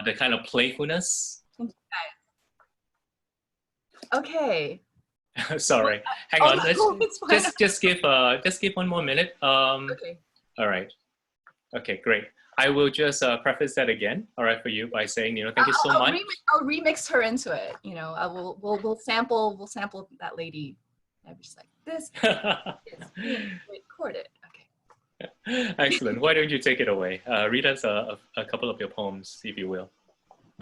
the kind of playfulness. Okay. Sorry, hang on. Let's just give one more minute. Okay. All right. Okay, great. I will just preface that again, all right, for you by saying, thank you so much. I'll remix her into it. We'll sample that lady. I'm just like, this is being recorded. Okay. Excellent. Why don't you take it away? Read us a couple of your poems, if you will.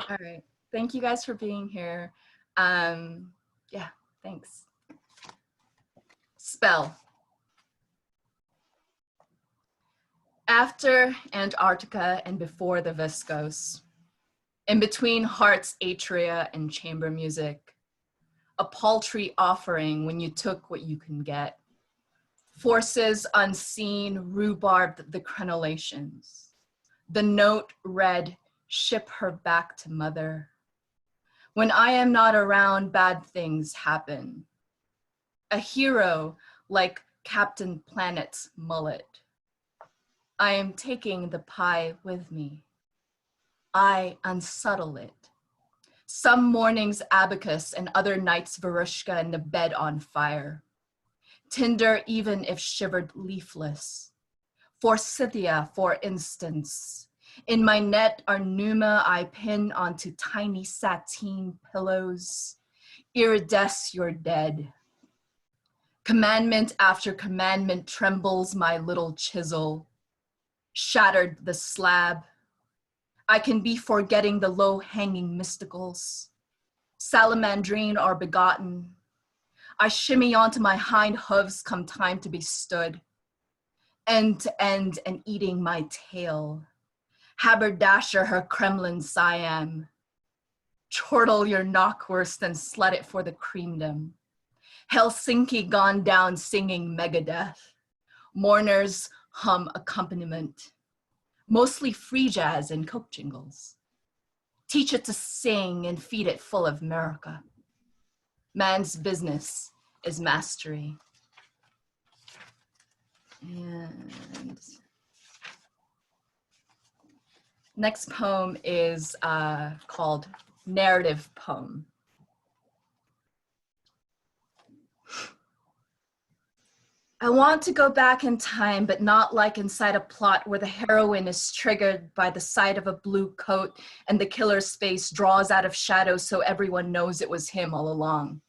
All right. Thank you guys for being here. Yeah, thanks. Spell. After Antarctica and before the viscose, in between heart's atria and chamber music, a paltry offering when you took what you can get. Forces unseen rhubarbed the crenellations. The note read, ship her back to mother. When I am not around, bad things happen. A hero like Captain Planet's mullet. I am taking the pie with me. I unsubtle it. Some mornings abacus and other nights Varushka in the bed on fire. Tinder even if shivered leafless. Forsythia, for instance. In my net are pneuma I pin onto tiny sateen pillows. Iridesce you're dead. Commandment after commandment trembles my little chisel. Shattered the slab. I can be forgetting the low-hanging mysticals. Salamandrine are begotten. I shimmy onto my hind hooves come time to be stood. End to end and eating my tail. Haberdasher her Kremlin Siam. Chortle your knockwurst and slut it for the creamdom. Helsinki gone down singing Megadeth. Mourners hum accompaniment. Mostly free jazz and coke jingles. Teach it to sing and feed it full of America. Man's business is mastery. And next poem is called Narrative Poem. I want to go back in time, but not like inside a plot where the heroine is triggered by the sight of a blue coat and the killer's face draws out of shadow so everyone knows it was him all along.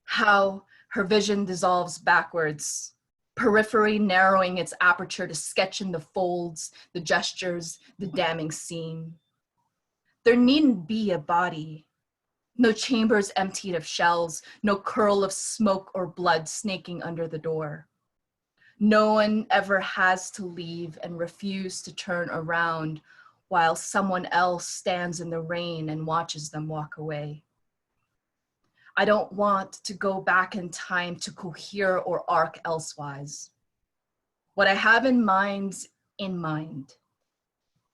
How her vision dissolves backwards, periphery narrowing its aperture to sketch in the folds, the gestures, the damning scene. There needn't be a body. No chambers emptied of shells, no curl of smoke or blood snaking under the door. No one ever has to leave and refuse to turn around while someone else stands in the rain and watches them walk away. I don't want to go back in time to cohere or arc elsewise. What I have in mind.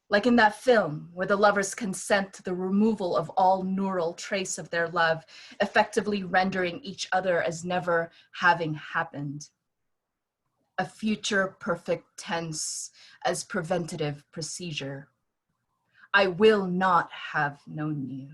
Like in that film where the lovers consent to the removal of all neural trace of their love, effectively rendering each other as never having happened. A future perfect tense as preventative procedure. I will not have known you.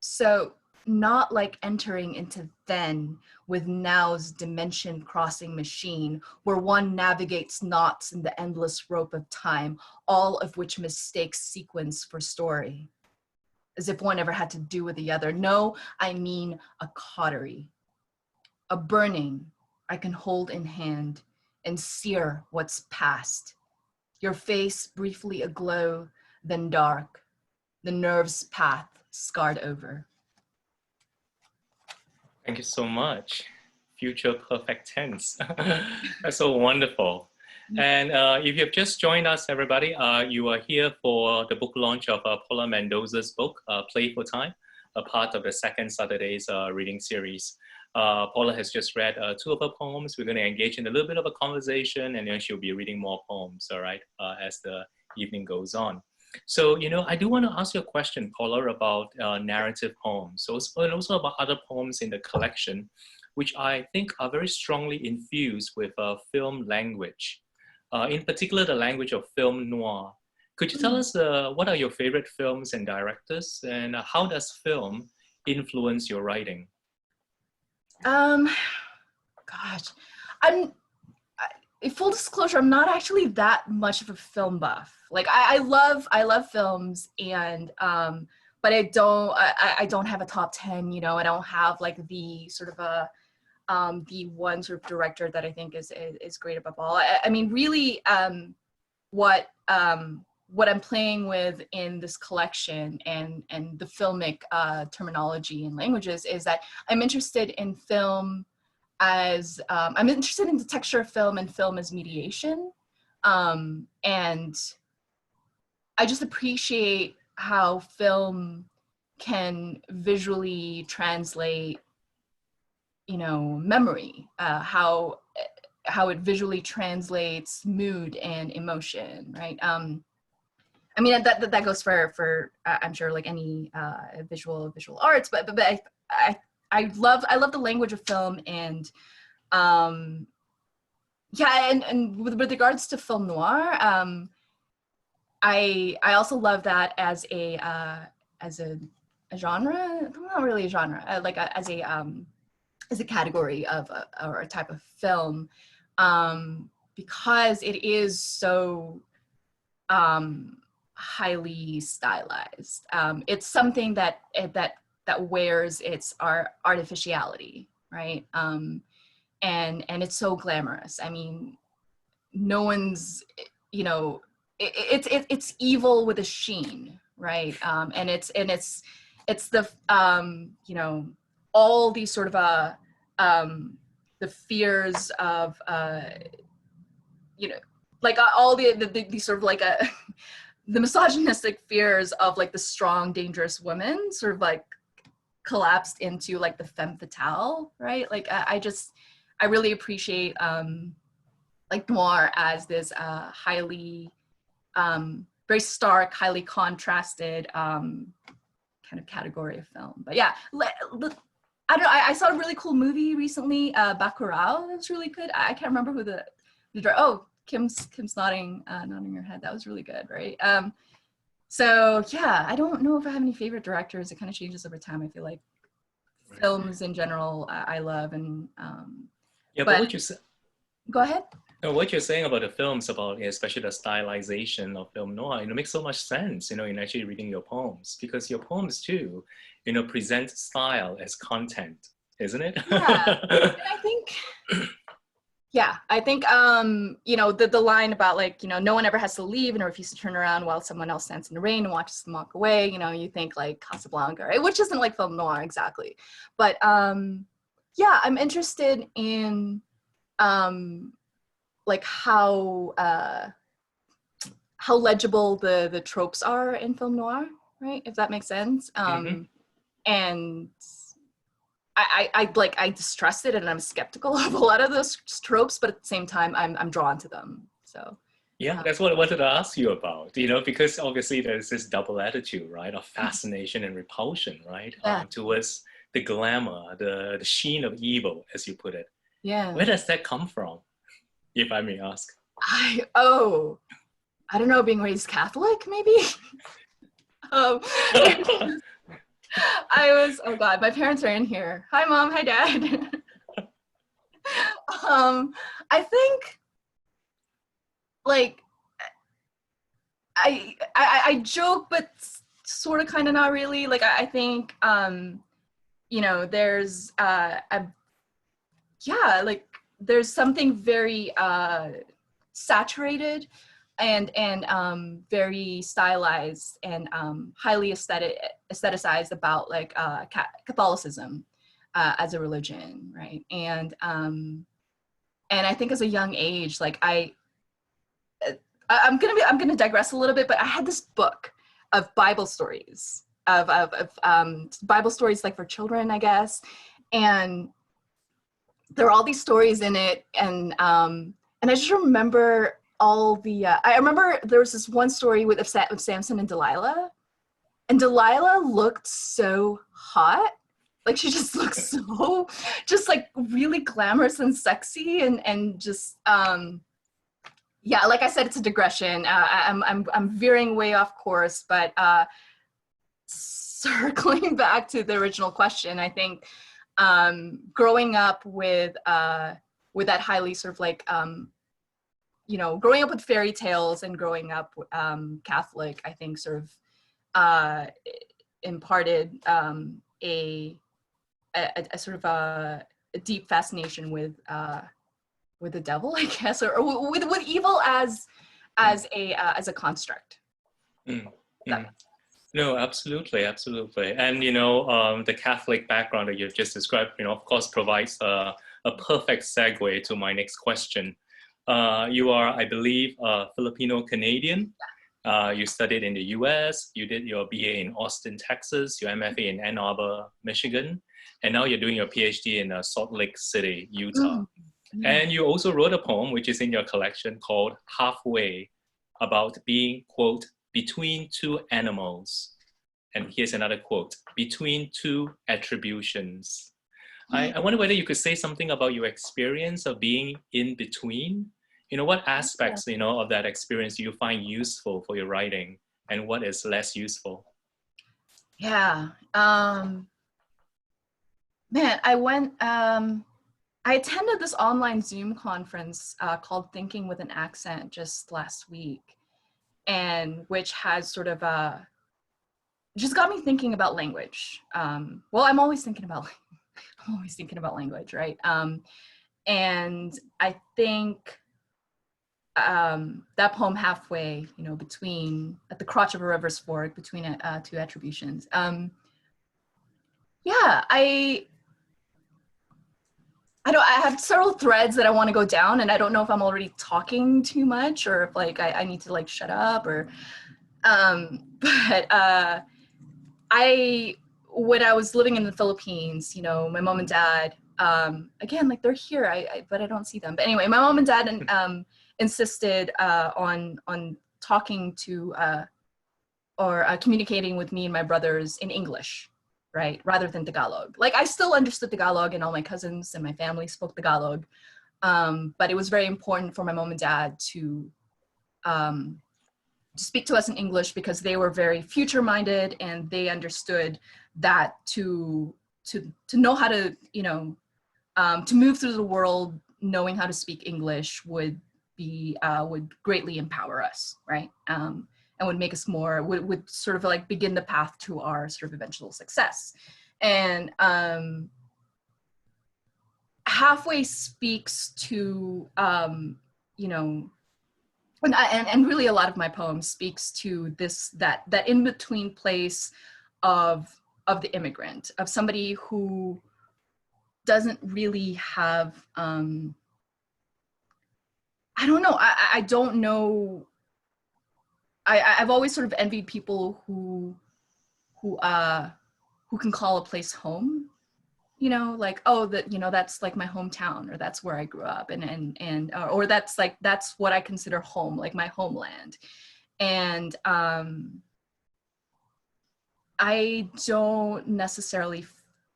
So not like entering into then with now's dimension crossing machine where one navigates knots in the endless rope of time, all of which mistakes sequence for story, as if one ever had to do with the other. No, I mean a cautery, a burning I can hold in hand and sear what's past. Your face briefly aglow, then dark, the nerve's path scarred over. Thank you so much. Future perfect tense. That's so wonderful. And if you've just joined us, everybody, you are here for the book launch of Paula Mendoza's book, Playful Time, a part of the second Saturday's reading series. Paula has just read two of her poems. We're going to engage in a little bit of a conversation, and then she'll be reading more poems, all right, as the evening goes on. So, I do want to ask you a question, Paula, about narrative poems, and also about other poems in the collection, which I think are very strongly infused with film language, in particular the language of film noir. Could you tell us what are your favorite films and directors, and how does film influence your writing? Gosh, I'm full disclosure, I'm not actually that much of a film buff. Like I love films, and but I don't have a top 10, you know. I don't have like the sort of a the one sort of director that I think is great above all. I mean, really, what I'm playing with in this collection and the filmic terminology and languages is that I'm interested in film as I'm interested in the texture of film and film as mediation, and I just appreciate how film can visually translate, you know, memory, how it visually translates mood and emotion, right? I mean, that goes for I'm sure like any visual arts, but I love the language of film, and yeah, and with regards to film noir, I also love that as a genre, not really a genre, as a category of or a type of film, because it is so highly stylized. It's something that wears its artificiality, right? And it's so glamorous. I mean, no one's, you know, it's evil with a sheen, right? And it's the you know, all these sort of the fears of you know, like all the sort of like the misogynistic fears of like the strong, dangerous women sort of like collapsed into like the femme fatale, right? Like I really appreciate like noir as this highly very stark, highly contrasted kind of category of film. But yeah, I don't know, I saw a really cool movie recently, Bacurau. That was really good. I can't remember who the oh, Kim's nodding her head. That was really good, right? So yeah, I don't know if I have any favorite directors. It kind of changes over time. I feel like films in general I love, and yeah, but what you say? Go ahead. No, what you're saying about the films, about especially the stylization of film noir, it makes so much sense, you know, in actually reading your poems, because your poems too, you know, present style as content, isn't it? Yeah, and I think. Yeah, I think, you know, the line about like, you know, no one ever has to leave and refuse to turn around while someone else stands in the rain and watches them walk away. You know, you think like Casablanca, right? Which isn't like film noir exactly. But yeah, I'm interested in like how legible the tropes are in film noir, right? If that makes sense. And I distrust it, and I'm skeptical of a lot of those tropes, but at the same time, I'm drawn to them. So yeah, that's what I wanted to ask you about, you know, because obviously there's this double attitude, right, of fascination and repulsion, right, yeah. Towards the glamour, the sheen of evil, as you put it. Yeah. Where does that come from, if I may ask? I don't know, being raised Catholic, maybe. Oh God, my parents are in here. Hi, Mom. Hi, Dad. I think, like, I joke, but sort of, kind of, not really. Like, I think, you know, there's, yeah, like, there's something very saturated and very stylized and highly aestheticized about like Catholicism as a religion, right? And I think as a young age, like I'm gonna digress a little bit, but I had this book of Bible stories of Bible stories like for children, I guess, and there are all these stories in it, and I just remember all the, I remember there was this one story with Samson and Delilah looked so hot. Like she just looks so, just like really glamorous and sexy, and just, yeah, like I said, it's a digression. I'm veering way off course, but circling back to the original question, I think growing up with that highly sort of like growing up with fairy tales and growing up Catholic, I think sort of imparted a sort of a deep fascination with the devil, I guess, or with evil as a construct. Mm, mm. No, absolutely, absolutely. And, the Catholic background that you've just described, of course, provides a perfect segue to my next question. You are, I believe, Filipino-Canadian. You studied in the US, you did your BA in Austin, Texas, your MFA in Ann Arbor, Michigan, and now you're doing your PhD in Salt Lake City, Utah. And you also wrote a poem, which is in your collection, called Halfway, about being, quote, between two animals. And here's another quote, between two attributions. I wonder whether you could say something about your experience of being in between. What aspects, of that experience do you find useful for your writing, and what is less useful? Yeah. Man, I attended this online Zoom conference called Thinking with an Accent just last week, and which has sort of just got me thinking about language. Well, I'm always thinking about language, right? And I think that poem Halfway, between at the crotch of a river's fork, between two attributions. Yeah, I have several threads that I want to go down, and I don't know if I'm already talking too much or if like I need to like shut up or but when I was living in the Philippines, my mom and dad, again, like they're here, but I don't see them. But anyway, my mom and dad insisted on talking to or communicating with me and my brothers in English, right, rather than Tagalog. Like I still understood Tagalog, and all my cousins and my family spoke Tagalog, but it was very important for my mom and dad to speak to us in English because they were very future-minded, and they understood that to know how to to move through the world knowing how to speak English would greatly empower us, right? And would make us more, would sort of like begin the path to our sort of eventual success. And Halfway speaks to and really a lot of my poems speaks to that in-between place of the immigrant, of somebody who doesn't really have I don't know, I don't know, I've always sort of envied people who can call a place home, like, oh, that's like my hometown, or that's where I grew up, and or that's what I consider home, like my homeland. And I don't necessarily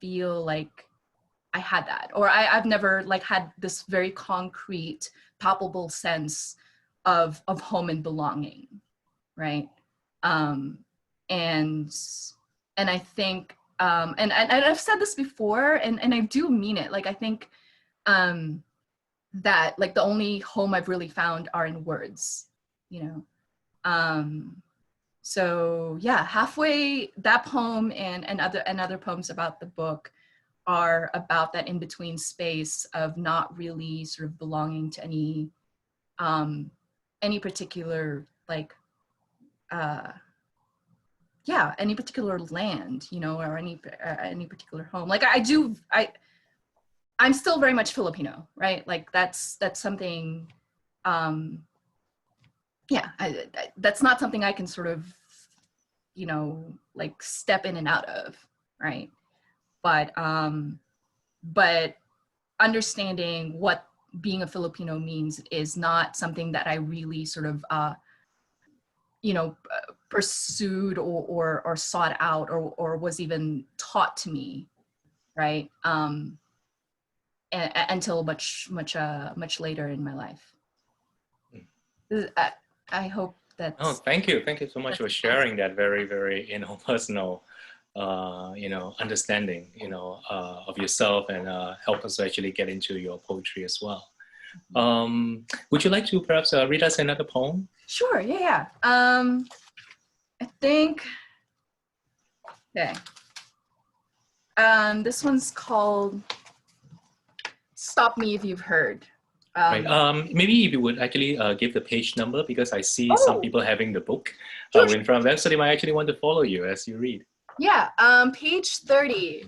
feel like I had that, or I've never like had this very concrete, palpable sense of home and belonging, right? And I think and I've said this before, and I do mean it. Like I think that like the only home I've really found are in words, So yeah, Halfway, that poem and other poems about the book are about that in-between space of not really sort of belonging to any particular like any particular land, or any particular home. Like I'm still very much Filipino, right? Like that's something that's not something I can sort of like step in and out of, right? But understanding what being a Filipino means is not something that I really sort of pursued or sought out or was even taught to me, right? Until much later in my life. I hope Oh, that's thank you. Thank you so much for sharing that very, very, personal, understanding, of yourself and help us actually get into your poetry as well. Would you like to perhaps read us another poem? Sure, yeah. I think, okay. This one's called Stop Me If You've Heard. Right. Maybe if you would actually give the page number, because I see some people having the book Sure, in front of them, so they might actually want to follow you as you read. yeah, page 30.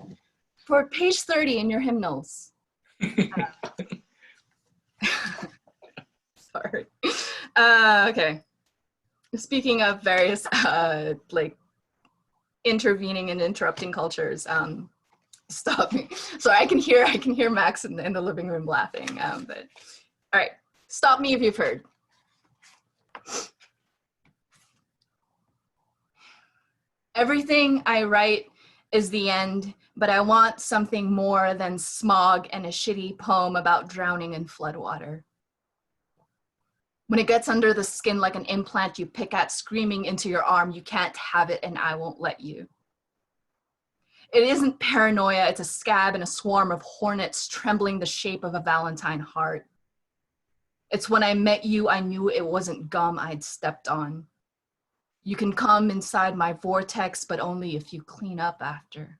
For page 30 in your hymnals. Sorry. Okay. Speaking of various like intervening and interrupting cultures, stop me. Sorry, I can hear Max in the living room laughing. But all right, stop me if you've heard. Everything I write is the end, but I want something more than smog and a shitty poem about drowning in floodwater. When it gets under the skin like an implant you pick at, screaming into your arm, you can't have it and I won't let you. It isn't paranoia, it's a scab and a swarm of hornets trembling the shape of a Valentine heart. It's when I met you, I knew it wasn't gum I'd stepped on. You can come inside my vortex, but only if you clean up after.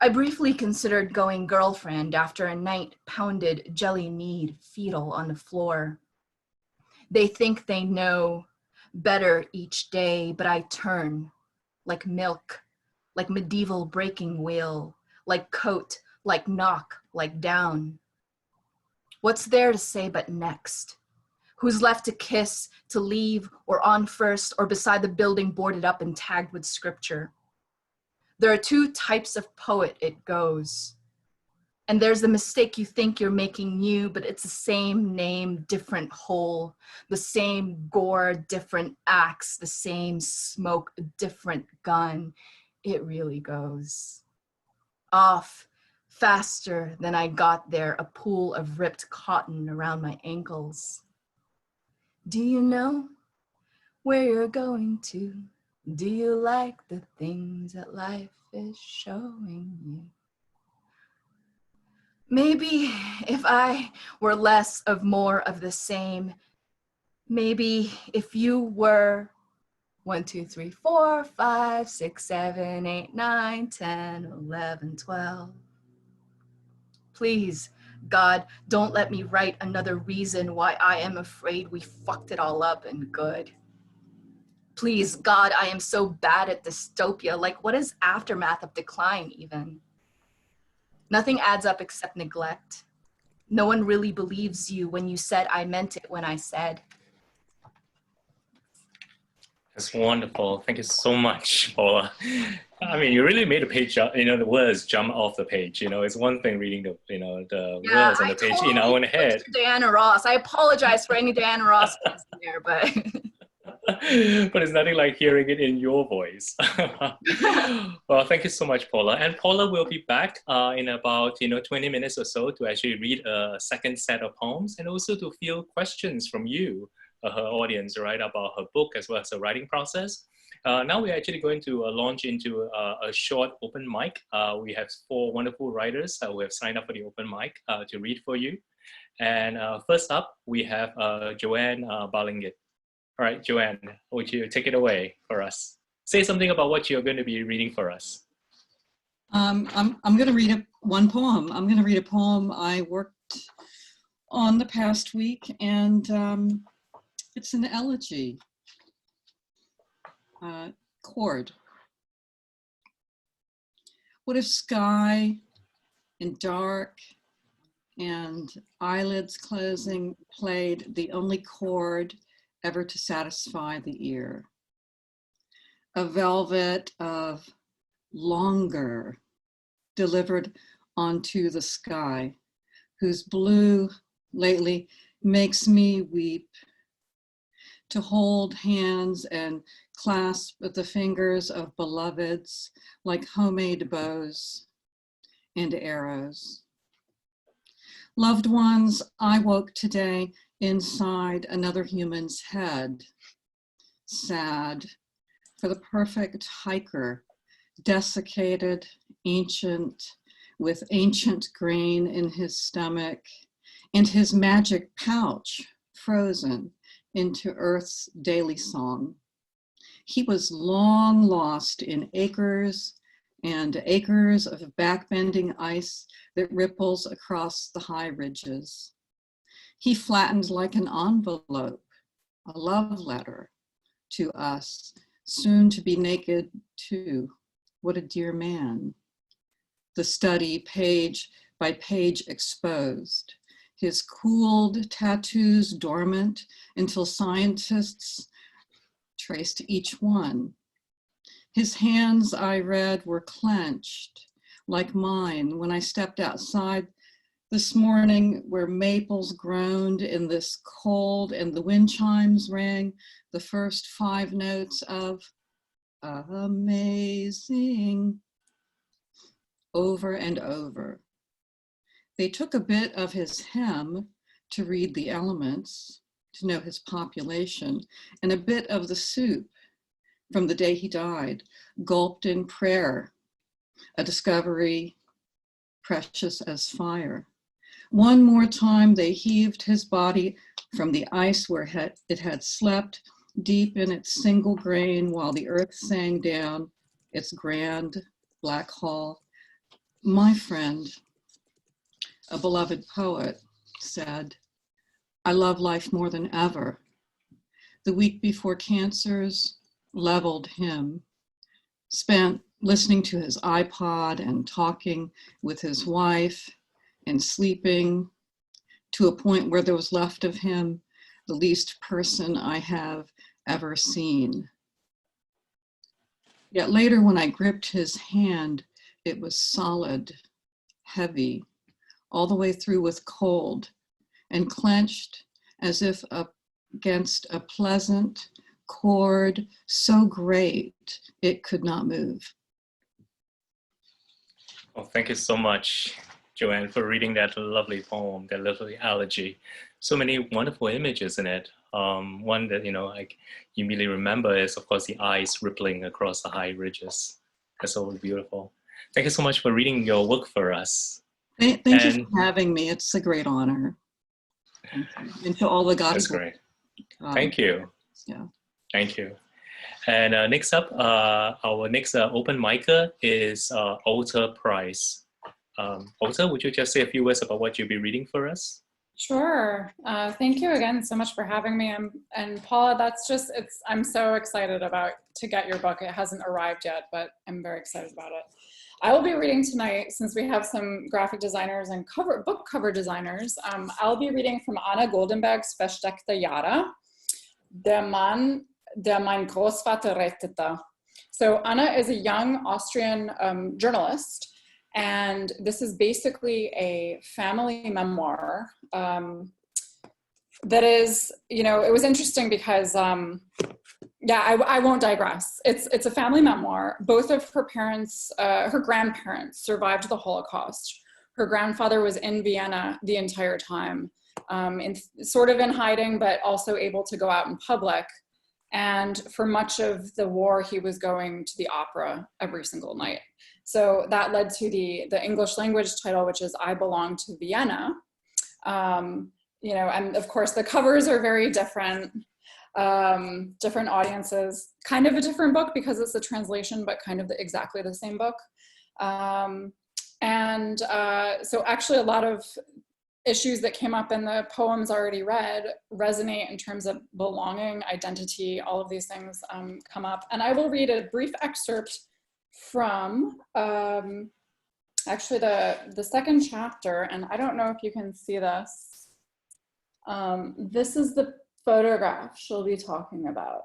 I briefly considered going girlfriend after a night pounded jelly mead fetal on the floor. They think they know better each day, but I turn like milk, like medieval breaking wheel, like coat, like knock, like down. What's there to say but next? Who's left to kiss, to leave, or on first, or beside the building boarded up and tagged with scripture? There are two types of poet, it goes. And there's the mistake you think you're making new, but it's the same name, different hole, the same gore, different axe, the same smoke, different gun. It really goes. Off, faster than I got there, a pool of ripped cotton around my ankles. Do you know where you're going to? Do you like the things that life is showing you? Maybe if I were less of more of the same, maybe if you were 1, 2, 3, 4, 5, 6, 7, 8, 9, 10, 11, 12. Please, God, don't let me write another reason why I am afraid we fucked it all up and good. Please, God, I am so bad at dystopia. Like, what is aftermath of decline even? Nothing adds up except neglect. No one really believes you when you said I meant it when I said. That's wonderful. Thank you so much, Paula. I mean, you really made the page, the words jump off the page. It's one thing reading the words on the page in our own head. Diana Ross. I apologize for any Diana Ross fans there, but but it's nothing like hearing it in your voice. Well, thank you so much, Paula. And Paula will be back in about 20 minutes or so to actually read a second set of poems and also to field questions from you, her audience, right, about her book as well as the writing process. Now we're actually going to launch into a short open mic. We have 4 wonderful writers who have signed up for the open mic to read for you. And first up, we have Joanne Balingit. All right, Joanne, would you take it away for us? Say something about what you're going to be reading for us. I'm going to read one poem. I'm going to read a poem I worked on the past week, and it's an elegy. Chord. What if sky and dark and eyelids closing played the only chord ever to satisfy the ear? A velvet of longer delivered onto the sky, whose blue lately makes me weep, to hold hands and clasp the fingers of beloveds like homemade bows and arrows. Loved ones, I woke today inside another human's head. Sad for the perfect hiker, desiccated, ancient, with ancient grain in his stomach, and his magic pouch frozen into Earth's daily song. He was long lost in acres and acres of backbending ice that ripples across the high ridges. He flattened like an envelope, a love letter to us, soon to be naked too. What a dear man. The study, page by page exposed, his cooled tattoos dormant until scientists traced each one. His hands, I read, were clenched like mine when I stepped outside this morning where maples groaned in this cold and the wind chimes rang the first 5 notes of amazing over and over. They took a bit of his hem to read the elements, to know his population, and a bit of the soup from the day he died, gulped in prayer, a discovery precious as fire. One more time, they heaved his body from the ice where it had slept, deep in its single grain, while the earth sang down its grand black hall. My friend, a beloved poet, said, I love life more than ever. The week before cancers leveled him, spent listening to his iPod and talking with his wife and sleeping to a point where there was left of him the least person I have ever seen. Yet later when I gripped his hand, it was solid, heavy, all the way through with cold, and clenched as if against a pleasant cord so great it could not move. Well, thank you so much, Joanne, for reading that lovely poem, that lovely elegy. So many wonderful images in it. One that, like you immediately remember is, of course, the ice rippling across the high ridges. That's so beautiful. Thank you so much for reading your work for us. Thank you for having me. It's a great honor. Thank you. And to all the gospel. That's great. Thank you. Yeah. Thank you. And next up, our next open micer is Alta Price. Alta, would you just say a few words about what you'll be reading for us? Sure. Thank you again so much for having me. And Paula, I'm so excited to get your book. It hasn't arrived yet, but I'm very excited about it. I will be reading tonight, since we have some graphic designers and book cover designers. I'll be reading from Anna Goldenberg's Versteckte Jahre, Der Mann, der mein Großvater rettete. So Anna is a young Austrian journalist, and this is basically a family memoir that is, it was interesting because, I won't digress. It's a family memoir. Both of her parents, her grandparents survived the Holocaust. Her grandfather was in Vienna the entire time, sort of in hiding, but also able to go out in public. And for much of the war, he was going to the opera every single night. So that led to the English language title, which is I Belong to Vienna. And of course the covers are very different, different audiences, kind of a different book because it's a translation, but kind of exactly the same book. So actually a lot of issues that came up in the poems already read resonate in terms of belonging, identity, all of these things come up. And I will read a brief excerpt from actually the second chapter, and I don't know if you can see this. This is the photograph she'll be talking about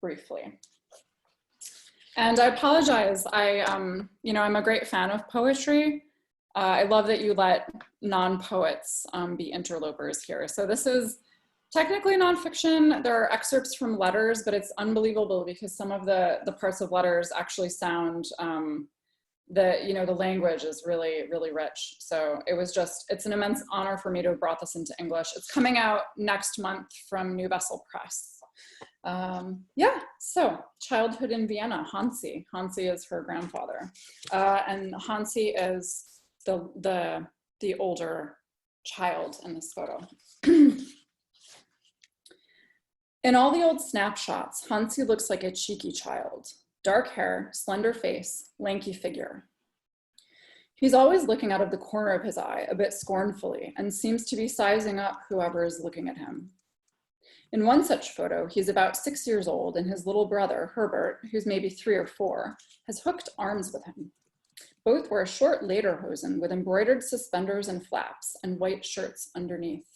briefly. And I apologize, I'm a great fan of poetry. I love that you let non-poets be interlopers here. So this is technically nonfiction. There are excerpts from letters, but it's unbelievable because some of the parts of letters actually sound the language is really, really rich. So it's an immense honor for me to have brought this into English. It's coming out next month from New Vessel Press. So childhood in Vienna, Hansi. Hansi is her grandfather. And Hansi is the older child in this photo. In all the old snapshots, Hansi looks like a cheeky child. Dark hair, slender face, lanky figure. He's always looking out of the corner of his eye, a bit scornfully, and seems to be sizing up whoever is looking at him. In one such photo, he's about 6 years old, and his little brother, Herbert, who's maybe 3 or 4, has hooked arms with him. Both wear short lederhosen with embroidered suspenders and flaps, and white shirts underneath.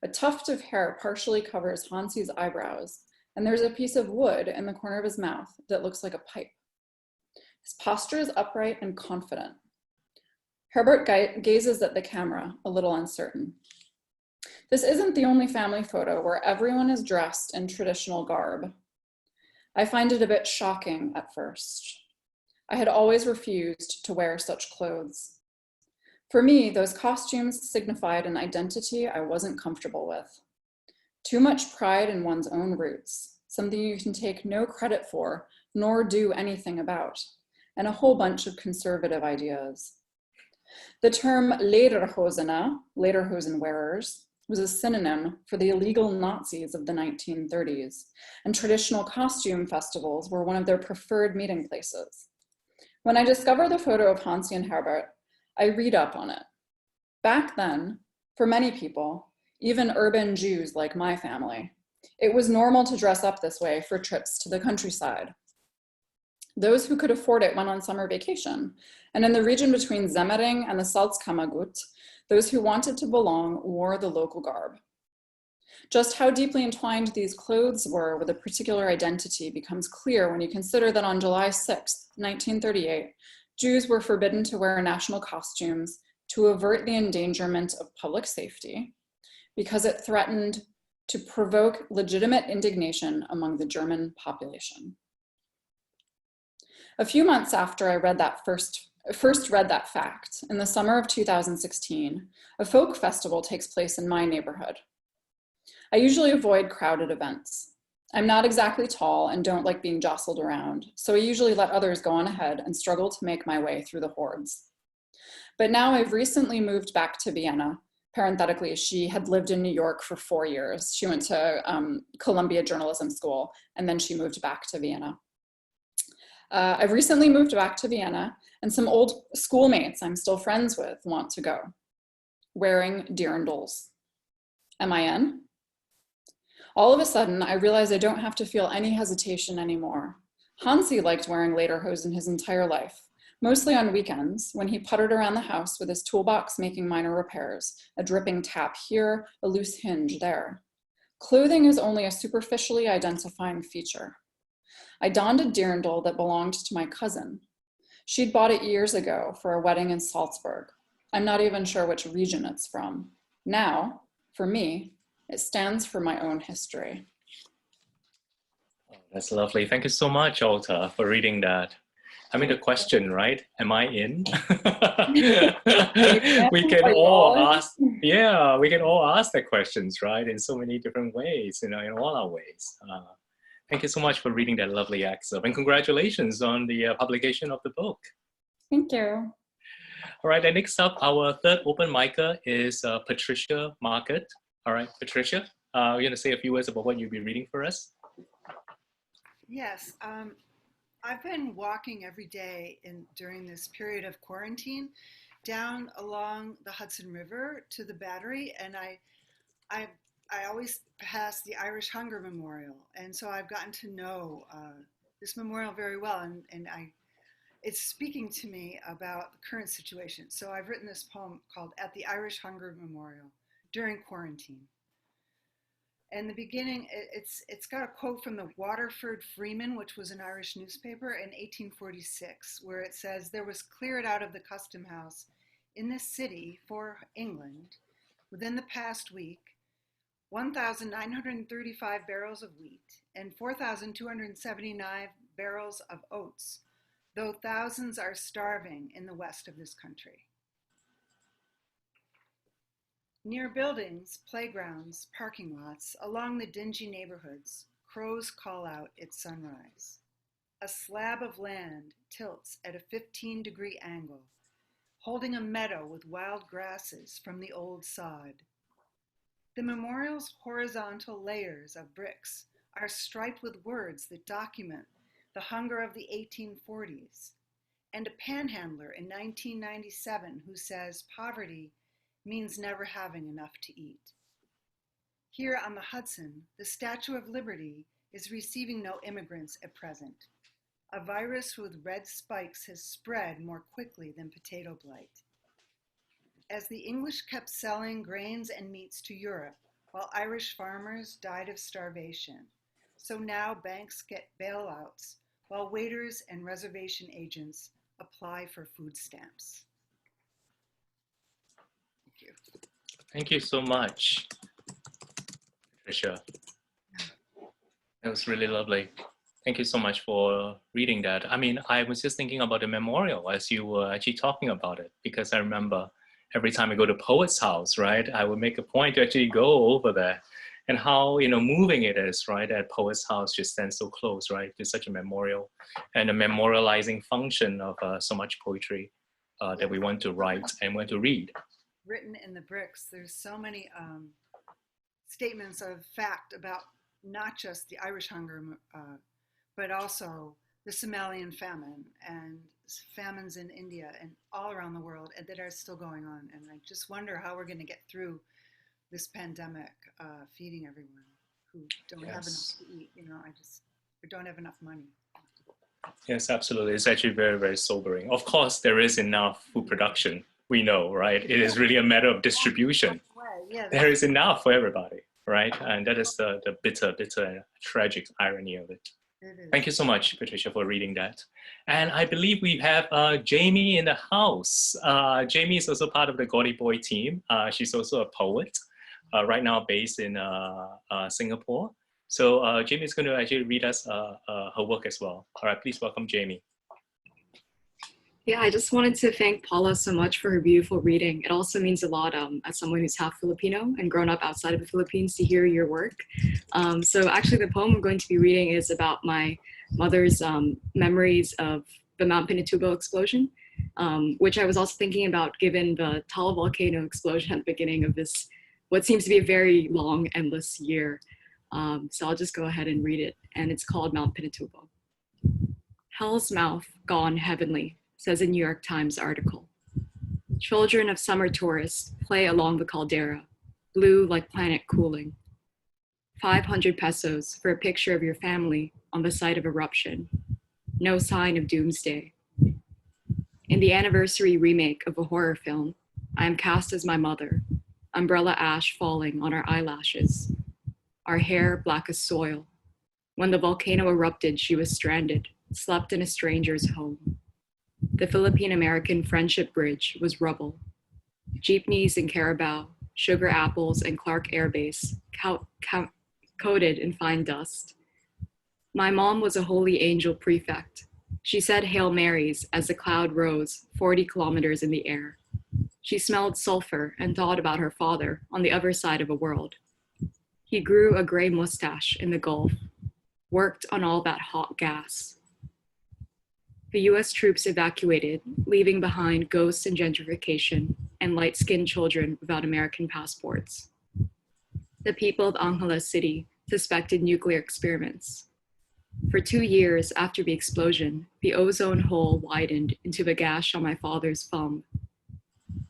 A tuft of hair partially covers Hansi's eyebrows, and there's a piece of wood in the corner of his mouth that looks like a pipe. His posture is upright and confident. Herbert gazes at the camera, a little uncertain. This isn't the only family photo where everyone is dressed in traditional garb. I find it a bit shocking at first. I had always refused to wear such clothes. For me, those costumes signified an identity I wasn't comfortable with. Too much pride in one's own roots, something you can take no credit for, nor do anything about, and a whole bunch of conservative ideas. The term Lederhosen, lederhosen wearers, was a synonym for the illegal Nazis of the 1930s, and traditional costume festivals were one of their preferred meeting places. When I discover the photo of Hansi and Herbert, I read up on it. Back then, for many people, even urban Jews like my family, it was normal to dress up this way for trips to the countryside. Those who could afford it went on summer vacation, and in the region between Semmering and the Salzkammergut, those who wanted to belong wore the local garb. Just how deeply entwined these clothes were with a particular identity becomes clear when you consider that on July 6, 1938, Jews were forbidden to wear national costumes to avert the endangerment of public safety because it threatened to provoke legitimate indignation among the German population. A few months after I read that first read that fact, in the summer of 2016, a folk festival takes place in my neighborhood. I usually avoid crowded events. I'm not exactly tall and don't like being jostled around, so I usually let others go on ahead and struggle to make my way through the hordes. But now I've recently moved back to Vienna. Parenthetically, she had lived in New York for 4 years. She went to Columbia Journalism School, and then she moved back to Vienna. I've recently moved back to Vienna, and some old schoolmates I'm still friends with want to go, wearing dirndls. Am I in? All of a sudden, I realize I don't have to feel any hesitation anymore. Hansi liked wearing lederhosen his entire life, mostly on weekends when he puttered around the house with his toolbox making minor repairs, a dripping tap here, a loose hinge there. Clothing is only a superficially identifying feature. I donned a dirndl that belonged to my cousin. She'd bought it years ago for a wedding in Salzburg. I'm not even sure which region it's from. Now, for me, it stands for my own history. Oh, that's lovely. Thank you so much, Alta, for reading that. I mean, the question, right? Am I in? We can all ask, yeah, we can all ask the questions, right? In so many different ways, in all our ways. Thank you so much for reading that lovely excerpt, and congratulations on the publication of the book. Thank you. All right, and next up, our third open micer is Patricia Market. All right, Patricia, you're going to say a few words about what you'll be reading for us? Yes, I've been walking every day during this period of quarantine down along the Hudson River to the Battery, and I always pass the Irish Hunger Memorial, and so I've gotten to know this memorial very well, and it's speaking to me about the current situation. So I've written this poem called At the Irish Hunger Memorial During Quarantine. In the beginning, it's got a quote from the Waterford Freeman, which was an Irish newspaper in 1846, where it says, "There was cleared out of the custom house in this city for England within the past week 1,935 barrels of wheat and 4,279 barrels of oats, though thousands are starving in the west of this country. Near buildings, playgrounds, parking lots, along the dingy neighborhoods, crows call out at sunrise. A slab of land tilts at a 15-degree angle, holding a meadow with wild grasses from the old sod. The memorial's horizontal layers of bricks are striped with words that document the hunger of the 1840s, and a panhandler in 1997 who says poverty means never having enough to eat. Here on the Hudson, the Statue of Liberty is receiving no immigrants at present. A virus with red spikes has spread more quickly than potato blight. As the English kept selling grains and meats to Europe, while Irish farmers died of starvation, so now banks get bailouts, while waiters and reservation agents apply for food stamps. Thank you. Thank you so much, Patricia. That was really lovely. Thank you so much for reading that. I mean, I was just thinking about the memorial as you were actually talking about it, because I remember every time I go to Poet's House, right, I would make a point to actually go over there, and how, you know, moving it is, right, that Poet's House just stands so close, right, to such a memorial and a memorializing function of so much poetry that we want to write and want to read. Written in the bricks, there's so many statements of fact about not just the Irish hunger, but also the Somalian famine and famines in India and all around the world that are still going on. And I just wonder how we're going to get through this pandemic, feeding everyone who don't have enough to eat. You know, we don't have enough money. Yes, absolutely. It's actually very, very sobering. Of course, there is enough food production. We know, right? It is really a matter of distribution. Yeah, there is enough for everybody, right? And that is the bitter, tragic irony of it. Thank you so much, Patricia, for reading that. And I believe we have Jamie in the house. Jamie is also part of the Gaudy Boy team. She's also a poet, right now based in Singapore. So Jamie is going to actually read us her work as well. All right, please welcome Jamie. Yeah, I just wanted to thank Paula so much for her beautiful reading. It also means a lot as someone who's half Filipino and grown up outside of the Philippines to hear your work. So actually the poem I'm going to be reading is about my mother's memories of the Mount Pinatubo explosion, which I was also thinking about given the Taal volcano explosion at the beginning of this, what seems to be a very long, endless year. So I'll just go ahead and read it. And it's called Mount Pinatubo. Hell's mouth gone heavenly, says a New York Times article. Children of summer tourists play along the caldera, blue like planet cooling. 500 pesos for a picture of your family on the site of eruption. No sign of doomsday. In the anniversary remake of a horror film, I am cast as my mother, umbrella ash falling on our eyelashes, our hair black as soil. When the volcano erupted, she was stranded, slept in a stranger's home. The Philippine-American Friendship Bridge was rubble. Jeepneys in Carabao, Sugar Apples and Clark Air Base, coated in fine dust. My mom was a holy angel prefect. She said Hail Marys as the cloud rose 40 kilometers in the air. She smelled sulfur and thought about her father on the other side of a world. He grew a gray mustache in the Gulf, worked on all that hot gas. The US troops evacuated, leaving behind ghosts and gentrification and light-skinned children without American passports. The people of Angeles City suspected nuclear experiments. For 2 years after the explosion, the ozone hole widened into the gash on my father's thumb.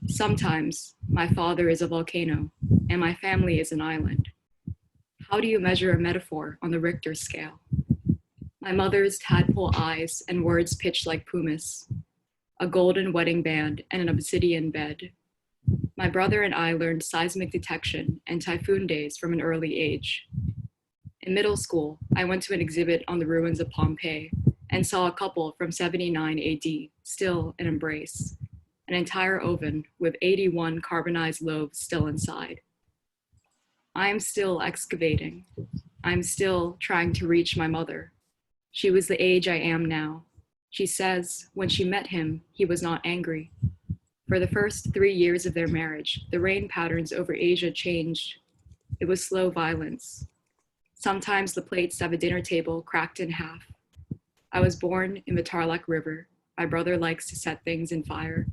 Sometimes my father is a volcano and my family is an island. How do you measure a metaphor on the Richter scale? My mother's tadpole eyes and words pitched like pumice, a golden wedding band and an obsidian bed. My brother and I learned seismic detection and typhoon days from an early age. In middle school, I went to an exhibit on the ruins of Pompeii and saw a couple from 79 AD, still in embrace, an entire oven with 81 carbonized loaves still inside. I am still excavating. I'm still trying to reach my mother. She was the age I am now. She says when she met him, he was not angry. For the first 3 years of their marriage, the rain patterns over Asia changed. It was slow violence. Sometimes the plates of a dinner table cracked in half. I was born in the Tarlac River. My brother likes to set things in fire.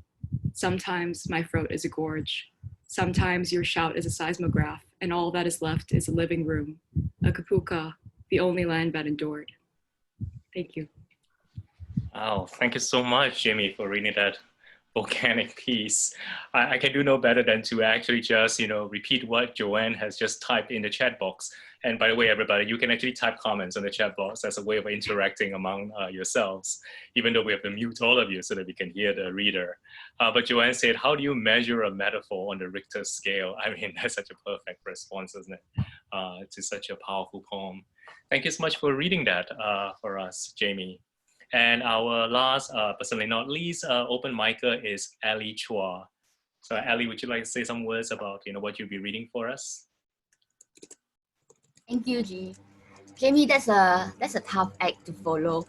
Sometimes my throat is a gorge. Sometimes your shout is a seismograph, and all that is left is a living room, a kapuka, the only land that endured. Thank you. Wow, thank you so much, Jimmy, for reading that volcanic piece. I can do no better than to actually just, repeat what Joanne has just typed in the chat box. And by the way, everybody, you can actually type comments on the chat box as a way of interacting among yourselves, even though we have to mute all of you so that we can hear the reader. But Joanne said, how do you measure a metaphor on the Richter scale? I mean, that's such a perfect response, isn't it? To such a powerful poem. Thank you so much for reading that for us, Jamie. And our last, but certainly not least, open micer is Ali Chua. So Ali, would you like to say some words about what you'll be reading for us? Thank you, G. Jamie, that's a tough act to follow.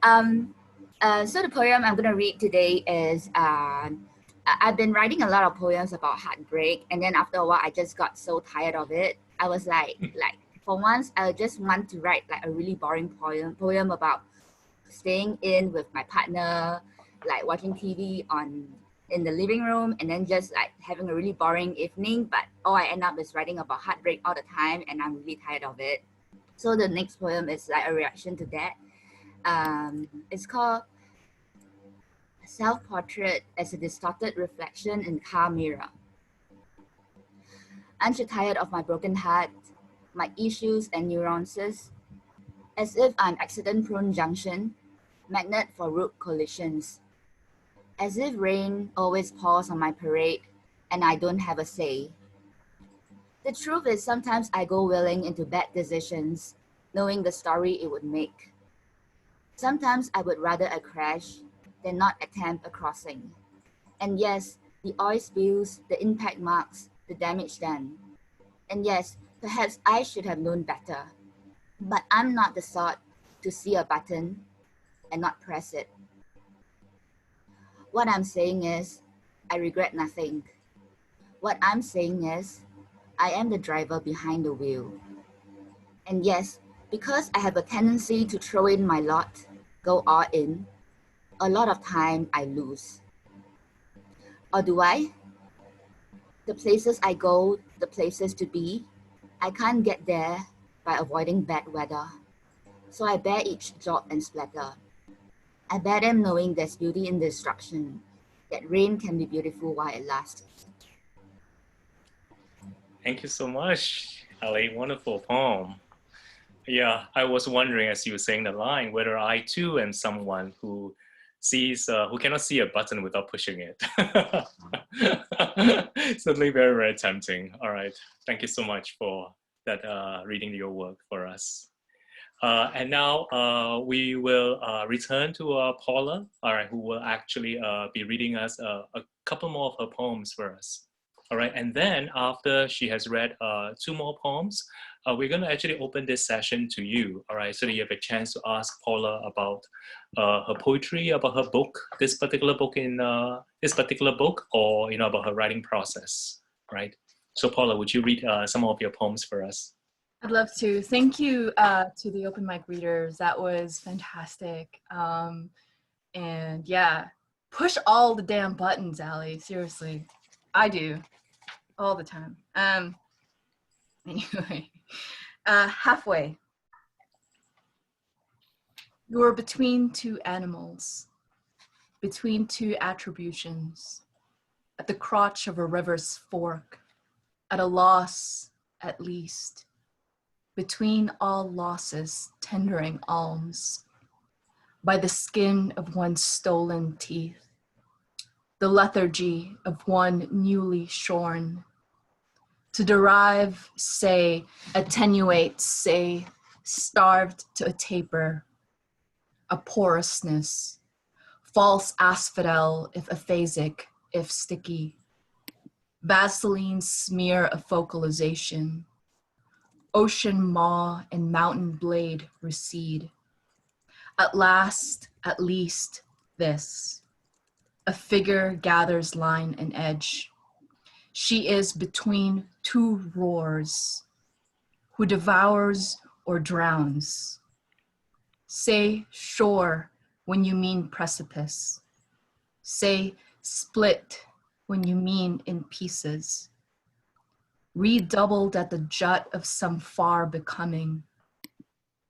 So the poem I'm gonna read today is I've been writing a lot of poems about heartbreak, and then after a while I just got so tired of it. I was like for once I just want to write like a really boring poem about staying in with my partner, like watching TV in the living room, and then just like having a really boring evening, but all I end up is writing about heartbreak all the time, and I'm really tired of it. So the next poem is like a reaction to that. It's called Self-Portrait as a Distorted Reflection in Car Mirror. Aren't you tired of my broken heart, my issues and nuances? As if I'm accident-prone junction, magnet for root collisions. As if rain always pours on my parade and I don't have a say. The truth is sometimes I go willing into bad decisions, knowing the story it would make. Sometimes I would rather a crash than not attempt a crossing. And yes, the oil spills, the impact marks, the damage done. And yes, perhaps I should have known better. But I'm not the sort to see a button and not press it. What I'm saying is, I regret nothing. What I'm saying is, I am the driver behind the wheel. And yes, because I have a tendency to throw in my lot, go all in, a lot of time I lose. Or do I? The places I go, the places to be, I can't get there by avoiding bad weather. So I bear each jot and splatter. I bear them knowing there's beauty in destruction, that rain can be beautiful while it lasts. Thank you so much, Ali. Wonderful poem. Yeah, I was wondering as you were saying the line, whether I too am someone who who cannot see a button without pushing it. Certainly very, very tempting. All right, thank you so much for that, reading your work for us. And now we will return to Paula, all right, who will actually be reading us a couple more of her poems for us. All right, and then after she has read 2 more poems, we're going to actually open this session to you, all right, so that you have a chance to ask Paula about her poetry, about her book, this particular book, or about her writing process, right? So Paula, would you read some of your poems for us? I'd love to. Thank you to the open mic readers. That was fantastic. And yeah, push all the damn buttons, Ali. Seriously, I do all the time. Anyway, halfway. You are between 2 animals, between 2 attributions, at the crotch of a river's fork, at a loss, at least, between all losses, tendering alms, by the skin of one's stolen teeth, the lethargy of one newly shorn, to derive, say, attenuate, say, starved to a taper, a porousness, false asphodel if aphasic, if sticky, Vaseline smear of focalization, ocean maw and mountain blade recede. At last, at least this. A figure gathers line and edge. She is between two roars, who devours or drowns. Say shore when you mean precipice. Say split when you mean in pieces. Redoubled at the jut of some far becoming.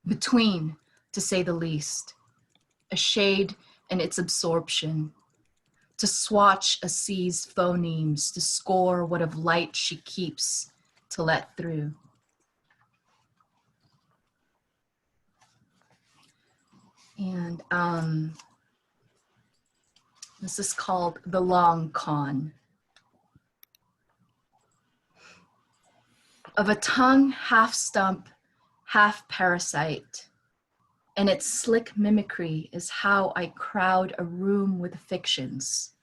Between, to say the least. A shade in its absorption. To swatch a sea's phonemes, to score what of light she keeps to let through. And this is called The Long Con. Of a tongue half stump, half parasite, and its slick mimicry is how I crowd a room with fictions,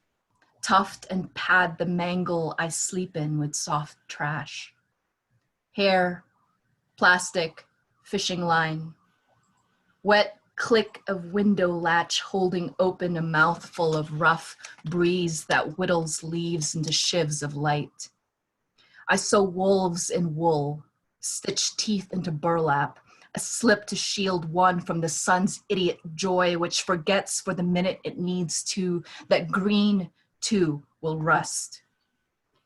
tuft and pad the mangle I sleep in with soft trash. Hair, plastic, fishing line, wet click of window latch holding open a mouthful of rough breeze that whittles leaves into shivs of light. I sew wolves in wool, stitch teeth into burlap, a slip to shield one from the sun's idiot joy which forgets for the minute it needs to that green too will rust.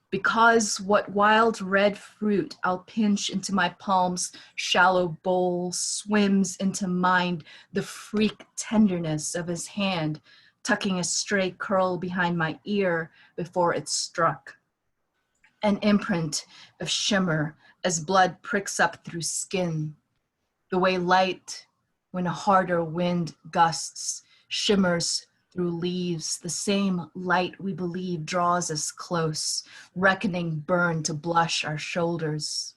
Because what wild red fruit I'll pinch into my palm's shallow bowl swims into mind the freak tenderness of his hand, tucking a stray curl behind my ear before it struck. An imprint of shimmer as blood pricks up through skin, the way light, when a harder wind gusts, shimmers through leaves, the same light we believe draws us close, reckoning burn to blush our shoulders.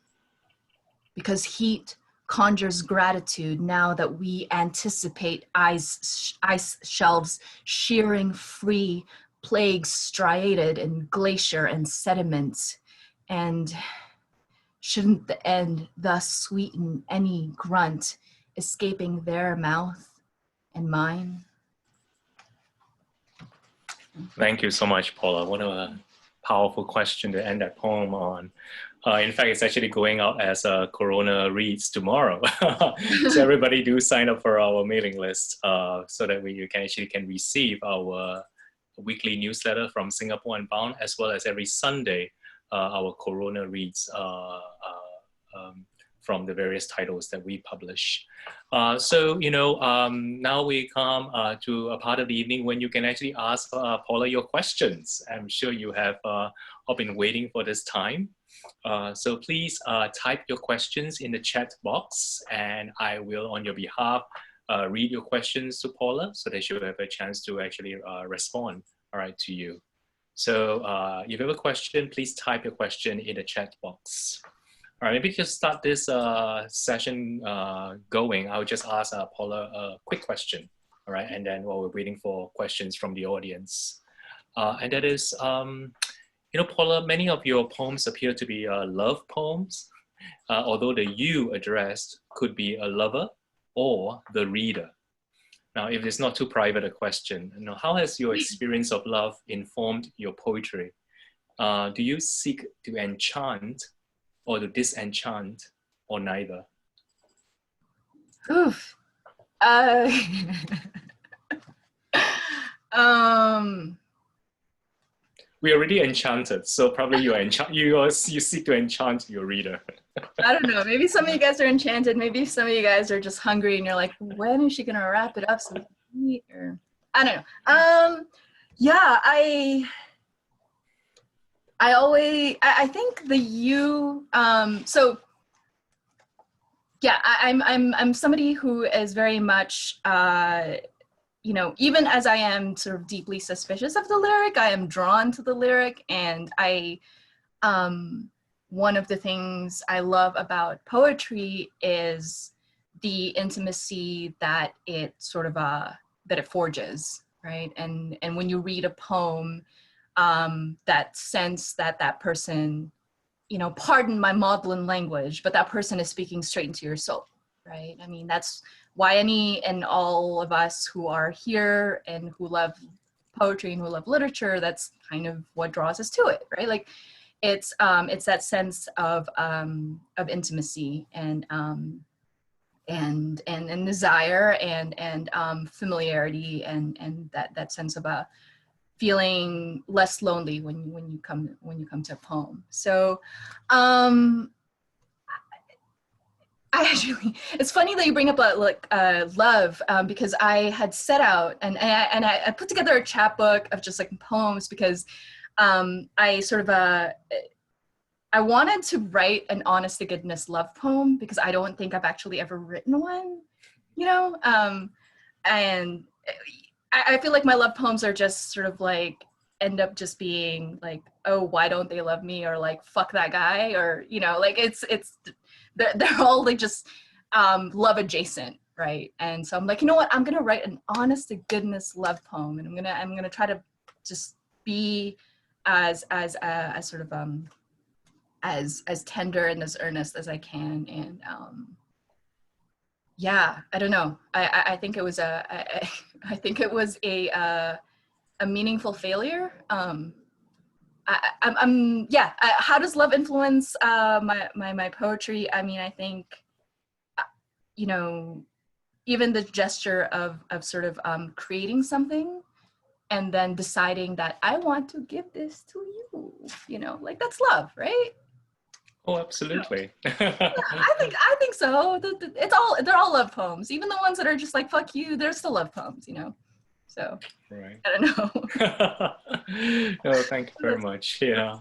Because heat conjures gratitude now that we anticipate ice shelves shearing free, plagues striated in glacier and sediment, and shouldn't the end thus sweeten any grunt escaping their mouth and mine? Thank you so much, Paula. What a powerful question to end that poem on. In fact, it's actually going out as a Corona Reads tomorrow. So everybody do sign up for our mailing list so that you can receive our weekly newsletter from Singapore Unbound, as well as every Sunday, our Corona Reads from the various titles that we publish. So, now we come to a part of the evening when you can actually ask Paula your questions. I'm sure you have all been waiting for this time. So please type your questions in the chat box, and I will, on your behalf, read your questions to Paula so that she'll have a chance to actually respond, all right, to you. So if you have a question, please type your question in the chat box. All right, maybe just start this session going. I'll just ask Paula a quick question, all right? And then while we're waiting for questions from the audience. And that is, Paula, many of your poems appear to be love poems, although the you addressed could be a lover or the reader. Now, if it's not too private a question, how has your experience of love informed your poetry? Do you seek to enchant or to disenchant, or neither? Oof. We already enchanted, so probably you seek to enchant your reader. I don't know. Maybe some of you guys are enchanted. Maybe some of you guys are just hungry, and you're like, "When is she gonna wrap it up so we can eat?" Or I don't know. Yeah, I think the you. So yeah, I'm somebody who is very much. Even as I am sort of deeply suspicious of the lyric, I am drawn to the lyric, and one of the things I love about poetry is the intimacy that it sort of that it forges, right? And when you read a poem, that sense that person, pardon my maudlin language, but that person is speaking straight into your soul, right? I mean, that's why any and all of us who are here and who love poetry and who love literature, that's kind of what draws us to it, right? Like it's that sense of intimacy and desire and familiarity and that sense of feeling less lonely when you come to a poem. So I actually, it's funny that you bring up love, because I had set out and I put together a chapbook of just like poems because I sort of I wanted to write an honest to goodness love poem because I don't think I've actually ever written one, you know, and I feel like my love poems are just sort of like end up just being like, oh, why don't they love me, or like fuck that guy, or you know, like it's they're all like just love adjacent, right? And so I'm like, you know what, I'm gonna write an honest to goodness love poem, and I'm gonna try to just be as sort of as tender and as earnest as I can. And yeah, I don't know, I think it was I think it was a meaningful failure. How does love influence my poetry? I mean, I think, you know, even the gesture of sort of creating something and then deciding that I want to give this to you, you know, like that's love, right? Oh, absolutely. I think so. They're all love poems. Even the ones that are just like fuck you, they're still love poems, you know. So Right. I don't know. No, thank you very much. Yeah.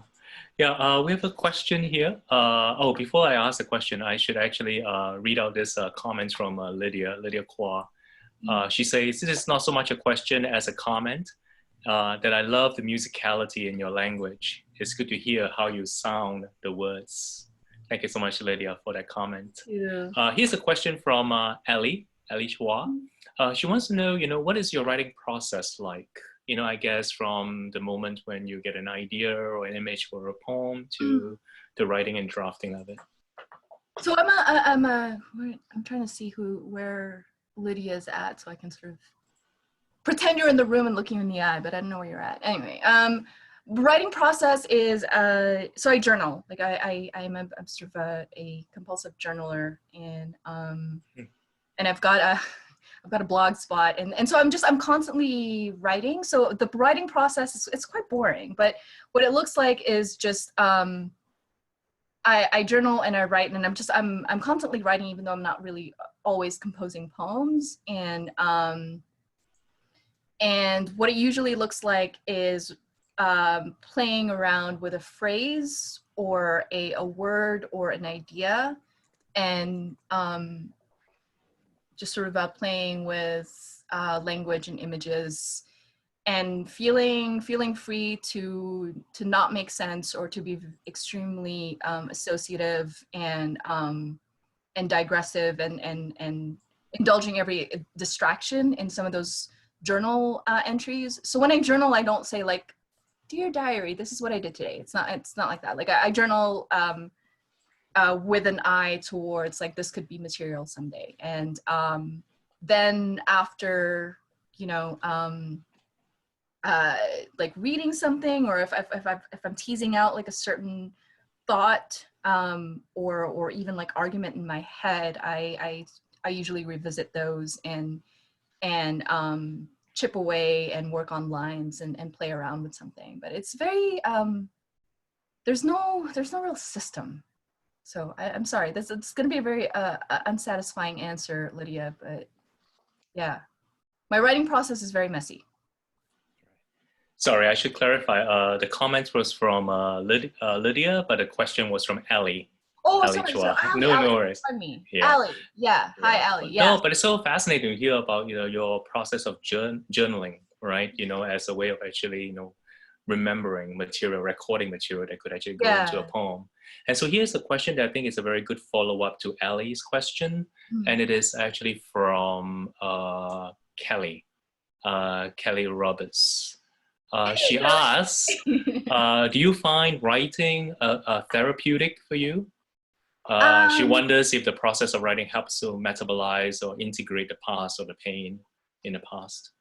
Yeah, we have a question here. Before I ask the question, I should actually read out this comments from Lydia Kwa. She says, this is not so much a question as a comment, that I love the musicality in your language. It's good to hear how you sound the words. Thank you so much, Lydia, for that comment. Yeah. Here's a question from Ellie Chua. She wants to know, you know, what is your writing process like? You know, I guess from the moment when you get an idea or an image for a poem to the writing and drafting of it. So I'm trying to see where Lydia's at, so I can sort of pretend you're in the room and looking you in the eye, but I don't know where you're at. Anyway, writing process is so I journal. Like I'm sort of a compulsive journaler, and I've got a blog spot, and so I'm constantly writing. So the writing process it's quite boring, but what it looks like is just I journal and I write, and I'm constantly writing, even though I'm not really always composing poems. And what it usually looks like is playing around with a phrase or a word or an idea, and just sort of playing with language and images, and feeling free to not make sense or to be extremely associative and digressive and indulging every distraction in some of those journal entries. So when I journal, I don't say like, dear diary, this is what I did today. It's not like that. Like I journal with an eye towards like, this could be material someday. And then after, you know, like reading something, or if I'm teasing out like a certain thought or even like argument in my head, I usually revisit those and chip away and work on lines and play around with something. But it's very there's no real system. So I'm sorry, it's going to be a very unsatisfying answer, Lydia, but yeah, my writing process is very messy. Sorry, I should clarify. The comment was from Lydia, but the question was from Ellie. Oh, Ellie sorry. Chua. So No worries. Pardon me. Yeah. Ellie. Yeah. Hi, Ellie. Yeah. No, but it's so fascinating to hear about, you know, your process of journaling, right? You know, as a way of actually, you know, remembering material, recording material that could actually go into a poem. And so here's a question that I think is a very good follow-up to Ellie's question. And it is actually from Kelly Roberts. She asks, do you find writing therapeutic for you? She wonders if the process of writing helps to metabolize or integrate the past or the pain in the past.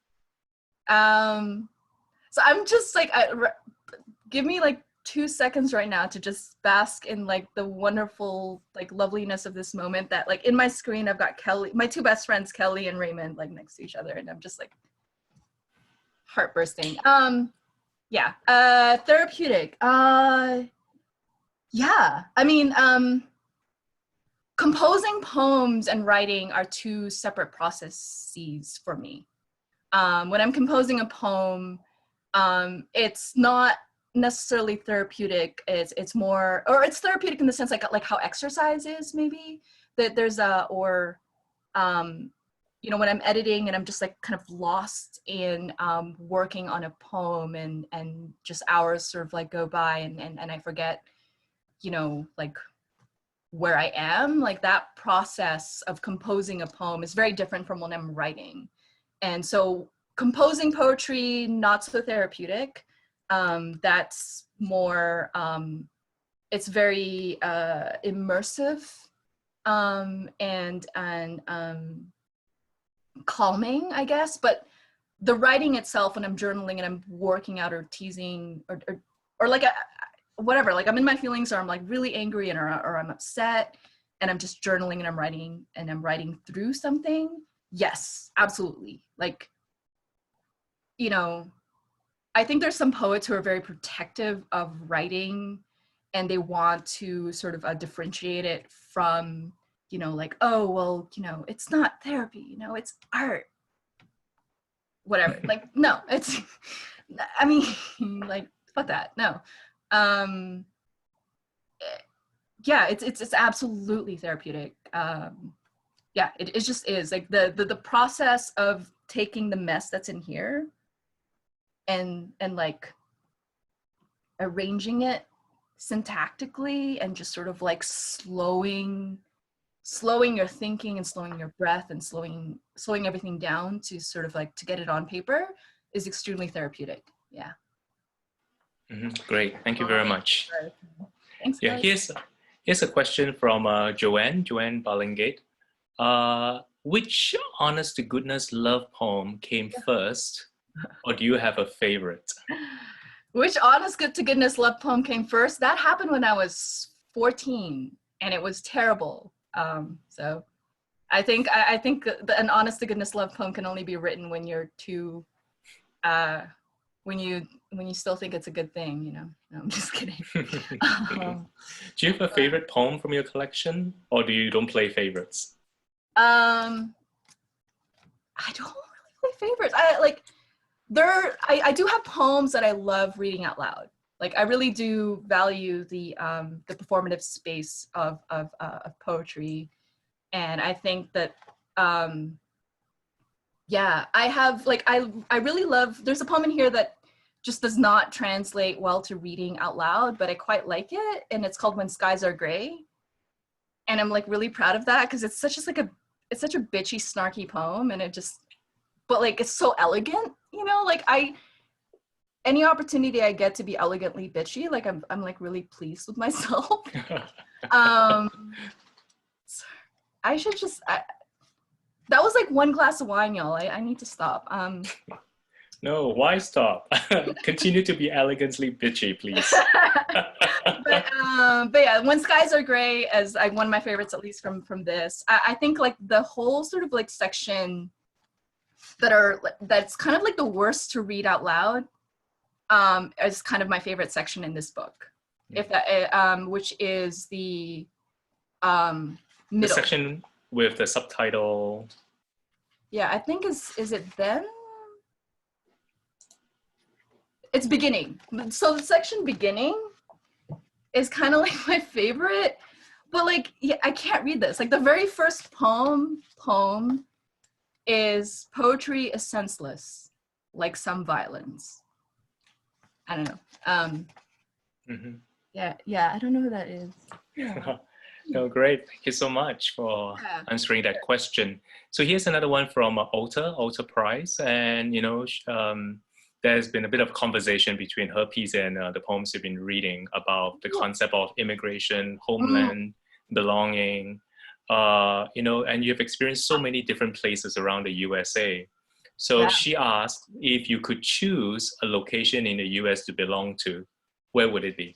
So I'm just like, give me like 2 seconds right now to just bask in like the wonderful like loveliness of this moment, that like in my screen I've got Kelly, my 2 best friends, Kelly and Raymond, like next to each other, and I'm just like heart bursting. Yeah, therapeutic. Yeah, I mean, composing poems and writing are 2 separate processes for me. When I'm composing a poem, it's not necessarily therapeutic. It's more, or it's therapeutic in the sense like how exercise is, maybe, that there's you know, when I'm editing and I'm just like kind of lost in working on a poem, and just hours sort of like go by and I forget, you know, like where I am, like that process of composing a poem is very different from when I'm writing. And so composing poetry, not so therapeutic. That's more, it's very immersive and calming, I guess. But the writing itself, when I'm journaling and I'm working out or teasing or like whatever, like I'm in my feelings, or I'm like really angry or I'm upset, and I'm just journaling and I'm writing through something. Yes, absolutely. Like, you know, I think there's some poets who are very protective of writing, and they want to sort of differentiate it from, you know, like, oh, well, you know, it's not therapy, you know, it's art, whatever. Like, no, it's, I mean, like, fuck that, no. Yeah, it's absolutely therapeutic. Yeah, it just is like the process of taking the mess that's in here and like arranging it syntactically, and just sort of like slowing your thinking and slowing your breath and slowing everything down to sort of like to get it on paper is extremely therapeutic. Yeah. Great, thank you very much. Thanks, Yeah, guys. here's a question from Joanne Ballingate. Which honest to goodness love poem came first, or do you have a favorite? Which honest to goodness love poem came first? That happened when I was 14, and it was terrible. So I think an honest to goodness love poem can only be written when you're too, when you still think it's a good thing, you know. No, I'm just kidding. Do you have a favorite poem from your collection, or don't play favorites? I don't really play favorites. I do have poems that I love reading out loud. Like, I really do value the performative space of poetry, and I think that yeah, I have like I really love. There's a poem in here that just does not translate well to reading out loud, but I quite like it, and it's called "When Skies Are Gray," and I'm like really proud of that because it's such a bitchy, snarky poem, and but like it's so elegant, you know. Like any opportunity I get to be elegantly bitchy, like I'm like really pleased with myself. I should just. That was like 1 glass of wine, y'all. I need to stop. No, why stop? Continue to be elegantly bitchy, please. but yeah, When Skies Are Gray is one of my favorites, at least from this. I think like the whole sort of like section that's kind of like the worst to read out loud is kind of my favorite section in this book. If that which is the middle. The section with the subtitle. Yeah, I think is it then? It's beginning. So the section beginning is kind of like my favorite, but like, yeah, I can't read this. Like the very first poem is "Poetry is senseless, like some violins." I don't know. Yeah, I don't know who that is. Yeah. No, great. Thank you so much for answering that question. So here's another one from Alta Price. And, you know, there's been a bit of conversation between her piece and the poems you've been reading about the concept of immigration, homeland, belonging, and you've experienced so many different places around the USA. So Yeah. she asked if you could choose a location in the US to belong to, where would it be?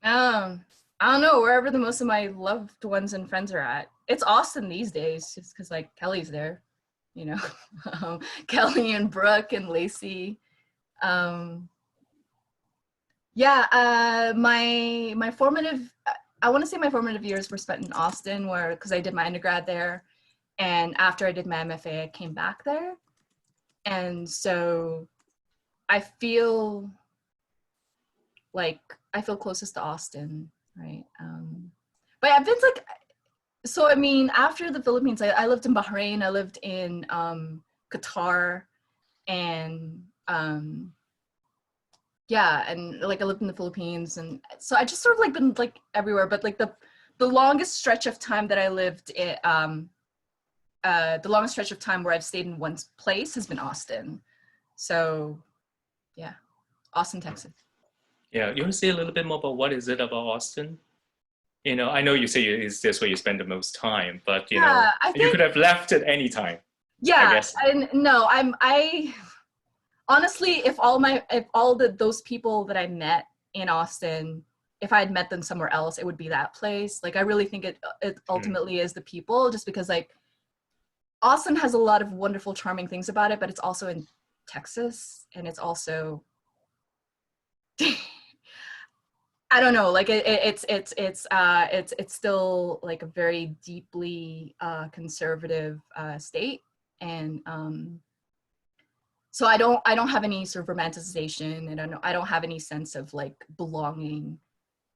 I don't know, wherever the most of my loved ones and friends are at. It's Austin these days, just because like Kelly's there, Kelly and Brooke and Lacey. My formative, I want to say my formative years were spent in Austin, because I did my undergrad there, and after I did my MFA, I came back there, and so I feel closest to Austin, right? But I've been after the Philippines, I lived in Bahrain, I lived in Qatar, and and like I lived in the Philippines, and so I just sort of like been like everywhere. But like the longest stretch of time that I lived in, the longest stretch of time where I've stayed in one place has been Austin. So yeah, Austin, Texas. Yeah, you want to say a little bit more about what is it about Austin? I know you say it's just where you spend the most time, but you could have left at any time. Yeah, I guess. I honestly, if those people that I met in Austin, if I had met them somewhere else, it would be that place. Like I really think it ultimately is the people, just because like Austin has a lot of wonderful, charming things about it, but it's also in Texas, and it's also I don't know, like it's still like a very deeply conservative state, and so I don't have any sort of romanticization, and I don't have any sense of like belonging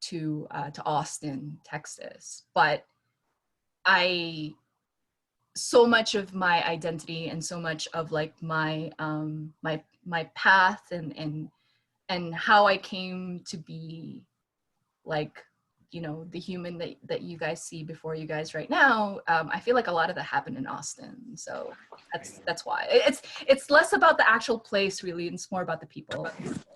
to Austin, Texas. But so much of my identity and so much of like my my path and how I came to be like the human that you guys see before you guys right now, I feel like a lot of that happened in Austin, so that's why it's less about the actual place really, and it's more about the people.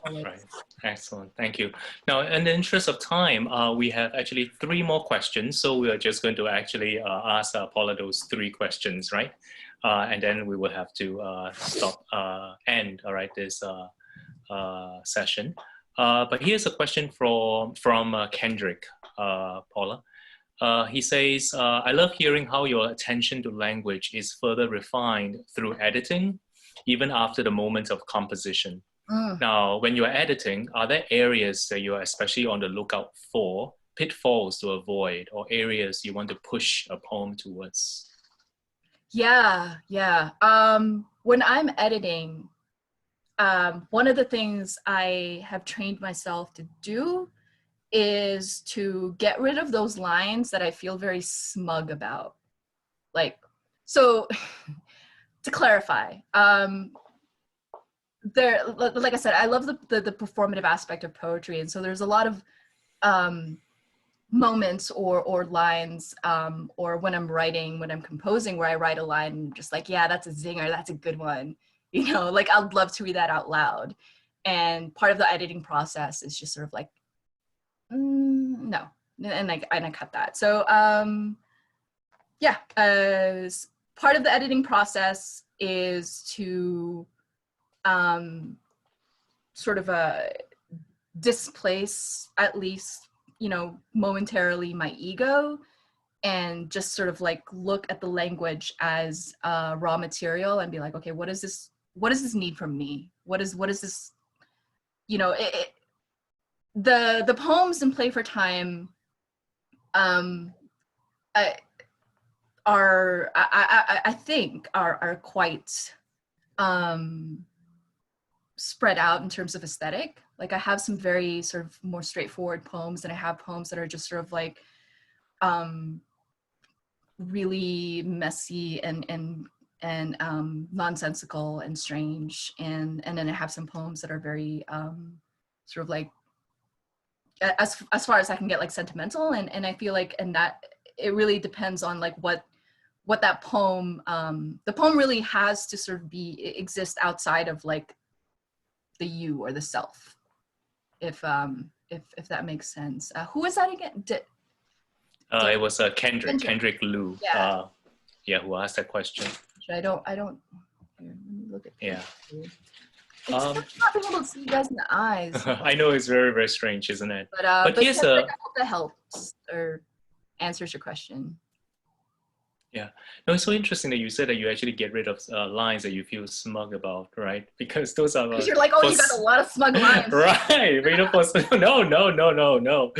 Right. Excellent. Thank you. Now, in the interest of time, we have actually 3 more questions, so we are just going to actually ask Paula those 3 questions, right? And then we will have to end this session. But here's a question from Kendrick, Paula. He says, I love hearing how your attention to language is further refined through editing, even after the moment of composition. Now, when you're editing, are there areas that you're especially on the lookout for, pitfalls to avoid, or areas you want to push a poem towards? Yeah. When I'm editing, one of the things I have trained myself to do is to get rid of those lines that I feel very smug about. Like, so to clarify, like I said, I love the performative aspect of poetry, and so there's a lot of moments or lines, or when I'm writing, when I'm composing, where I write a line and just like, yeah, that's a zinger, that's a good one. Like I'd love to read that out loud. And part of the editing process is just sort of like, no, and I cut that. So part of the editing process is to sort of displace, at least momentarily, my ego, and just sort of like look at the language as raw material and be like, okay, what does this need from me? What is this, the poems in Play for Time I think are quite spread out in terms of aesthetic. Like I have some very sort of more straightforward poems, and I have poems that are just sort of like really messy and nonsensical and strange, and then I have some poems that are very sort of like, as far as I can get, like sentimental, and I feel like, and that it really depends on like what that poem, the poem really has to sort of exist outside of like the you or the self, if that makes sense. Who is that again? It was Kendrick Liu. Yeah. Yeah, who asked that question. I don't. Here, let me look at Yeah. It's tough not being able to see you guys in the eyes. I know it's very, very strange, isn't it? But here's I hope that helps or answers your question. Yeah. No, it's so interesting that you said that you actually get rid of lines that you feel smug about, right? Because those are... Because you're like, oh, you got a lot of smug lines. Right. But, no.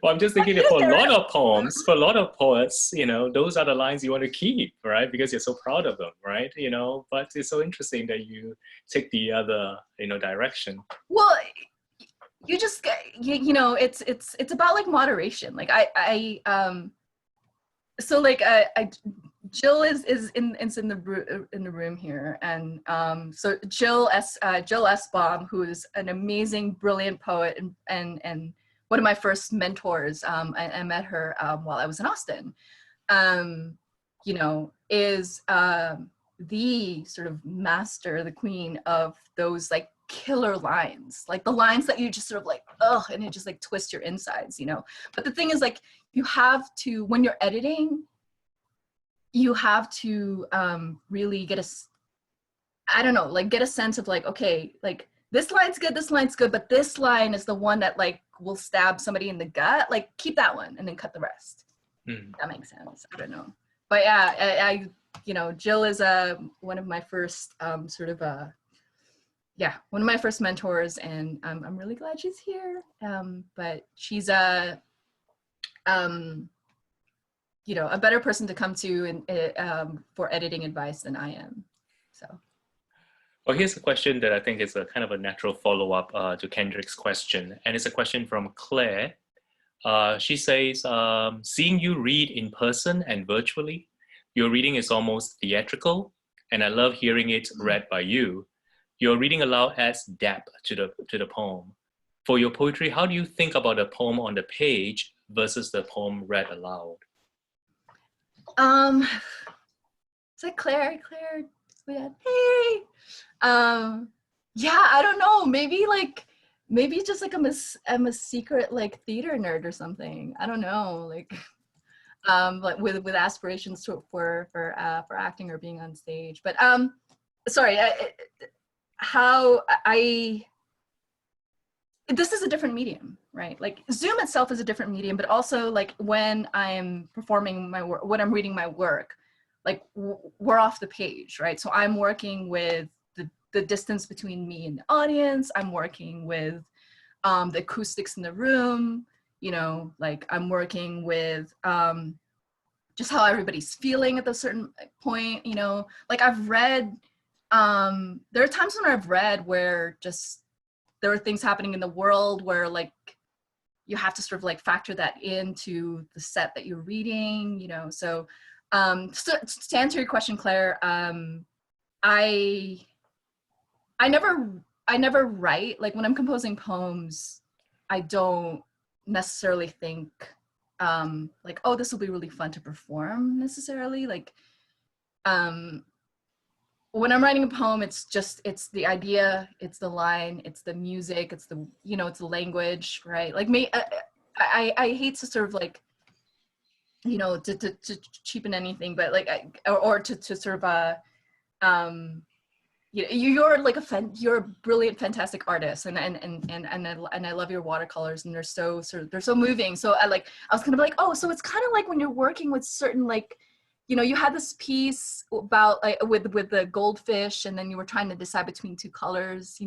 Well, I'm just thinking that for a lot of poems, for a lot of poets, those are the lines you want to keep, right? Because you're so proud of them, right? But it's so interesting that you take the other, direction. Well, you just, it's about like moderation. Like so like Jill is in the room here, and so Jill S. Baum, who is an amazing, brilliant poet and one of my first mentors. I met her while I was in Austin. Is the sort of master, the queen of those like killer lines, like the lines that you just sort of like, ugh, and it just like twists your insides, But the thing is, like, you have to, when you're editing, you have to really get a sense of like, okay, like this line's good, but this line is the one that like will stab somebody in the gut. Like, keep that one and then cut the rest. That makes sense. I don't know. But yeah, Jill is one of my first one of my first mentors, and I'm really glad she's here. But she's a better person to come to for editing advice than I am. So. Well, here's a question that I think is a kind of a natural follow-up to Kendrick's question, and it's a question from Claire. She says, seeing you read in person and virtually, your reading is almost theatrical, and I love hearing it read by you. Your reading aloud adds depth to the poem. For your poetry, how do you think about a poem on the page versus the poem read aloud? It's like Claire, hey. Yeah, I don't know. Maybe it's just like I'm a secret like theater nerd or something. I don't know, like with aspirations for acting or being on stage. But sorry, this is a different medium, right? Like Zoom itself is a different medium, but also like when I'm performing my work, when I'm reading my work, like we're off the page, right? So I'm working with the distance between me and the audience. I'm working with the acoustics in the room, like I'm working with just how everybody's feeling at a certain point, like I've read, there are times when I've read where just there are things happening in the world where like you have to sort of like factor that into the set that you're reading, so to answer your question, Claire, I never write, like when I'm composing poems, I don't necessarily think like, oh, this will be really fun to perform necessarily. Like when I'm writing a poem, it's the idea, it's the line, it's the music, it's the, it's the language, right? Like I hate to sort of like, to cheapen anything, but like, or to sort of, you're like you're a brilliant, fantastic artist, and I love your watercolors, and they're so moving. So I was kind of like, oh, so it's kind of like when you're working with certain like, you had this piece about like with the goldfish, and then you were trying to decide between two colors,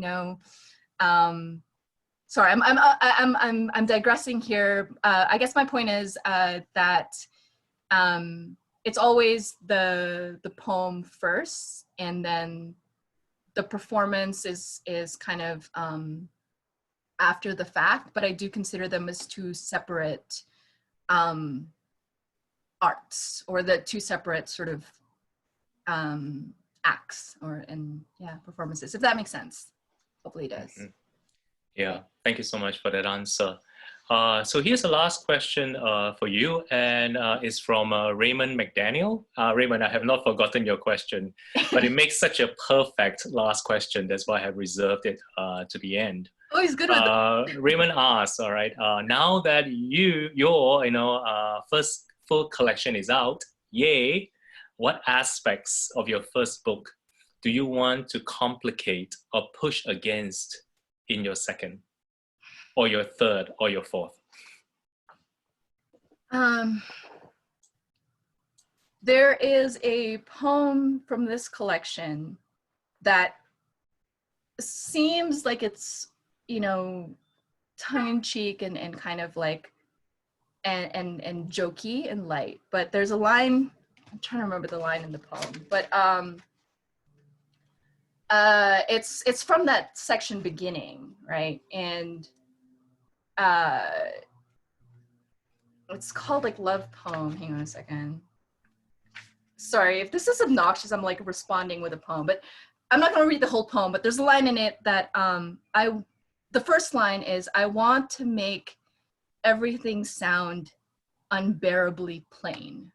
Sorry, I'm digressing here. I guess my point is that it's always the poem first, and then the performance is kind of after the fact. But I do consider them as two separate arts, or the two separate sort of acts, performances. If that makes sense, hopefully it does. Mm-hmm. Yeah, thank you so much for that answer. So here's the last question for you, and it's from Raymond McDaniel. Raymond, I have not forgotten your question, but it makes such a perfect last question. That's why I have reserved it to the end. Oh, he's good with that. Raymond asks, all right, now that your first full collection is out, yay, what aspects of your first book do you want to complicate or push against in your second, or your third, or your fourth? There is a poem from this collection that seems like it's, you know, tongue-in-cheek and kind of like and jokey and light, but there's a line, I'm trying to remember the line in the poem, but it's from that section beginning, right? And it's called like Love Poem. Hang on a second. Sorry, if this is obnoxious, I'm like responding with a poem, but I'm not gonna read the whole poem, but there's a line in it that the first line is, I want to make everything sound unbearably plain.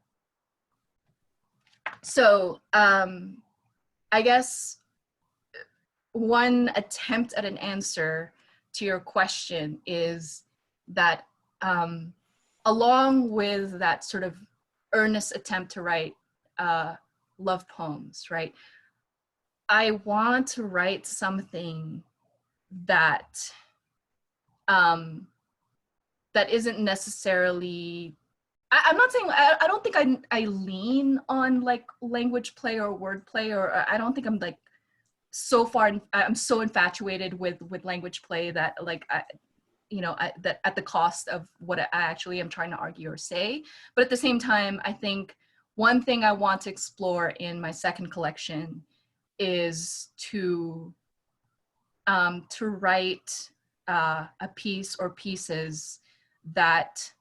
So I guess one attempt at an answer to your question is that along with that sort of earnest attempt to write love poems, right? I want to write something that that isn't necessarily, I'm not saying, I don't think I lean on like language play or word play, or I don't think I'm like so far, I'm so infatuated with language play that like, that at the cost of what I actually am trying to argue or say. But at the same time, I think one thing I want to explore in my second collection is to write a piece or pieces that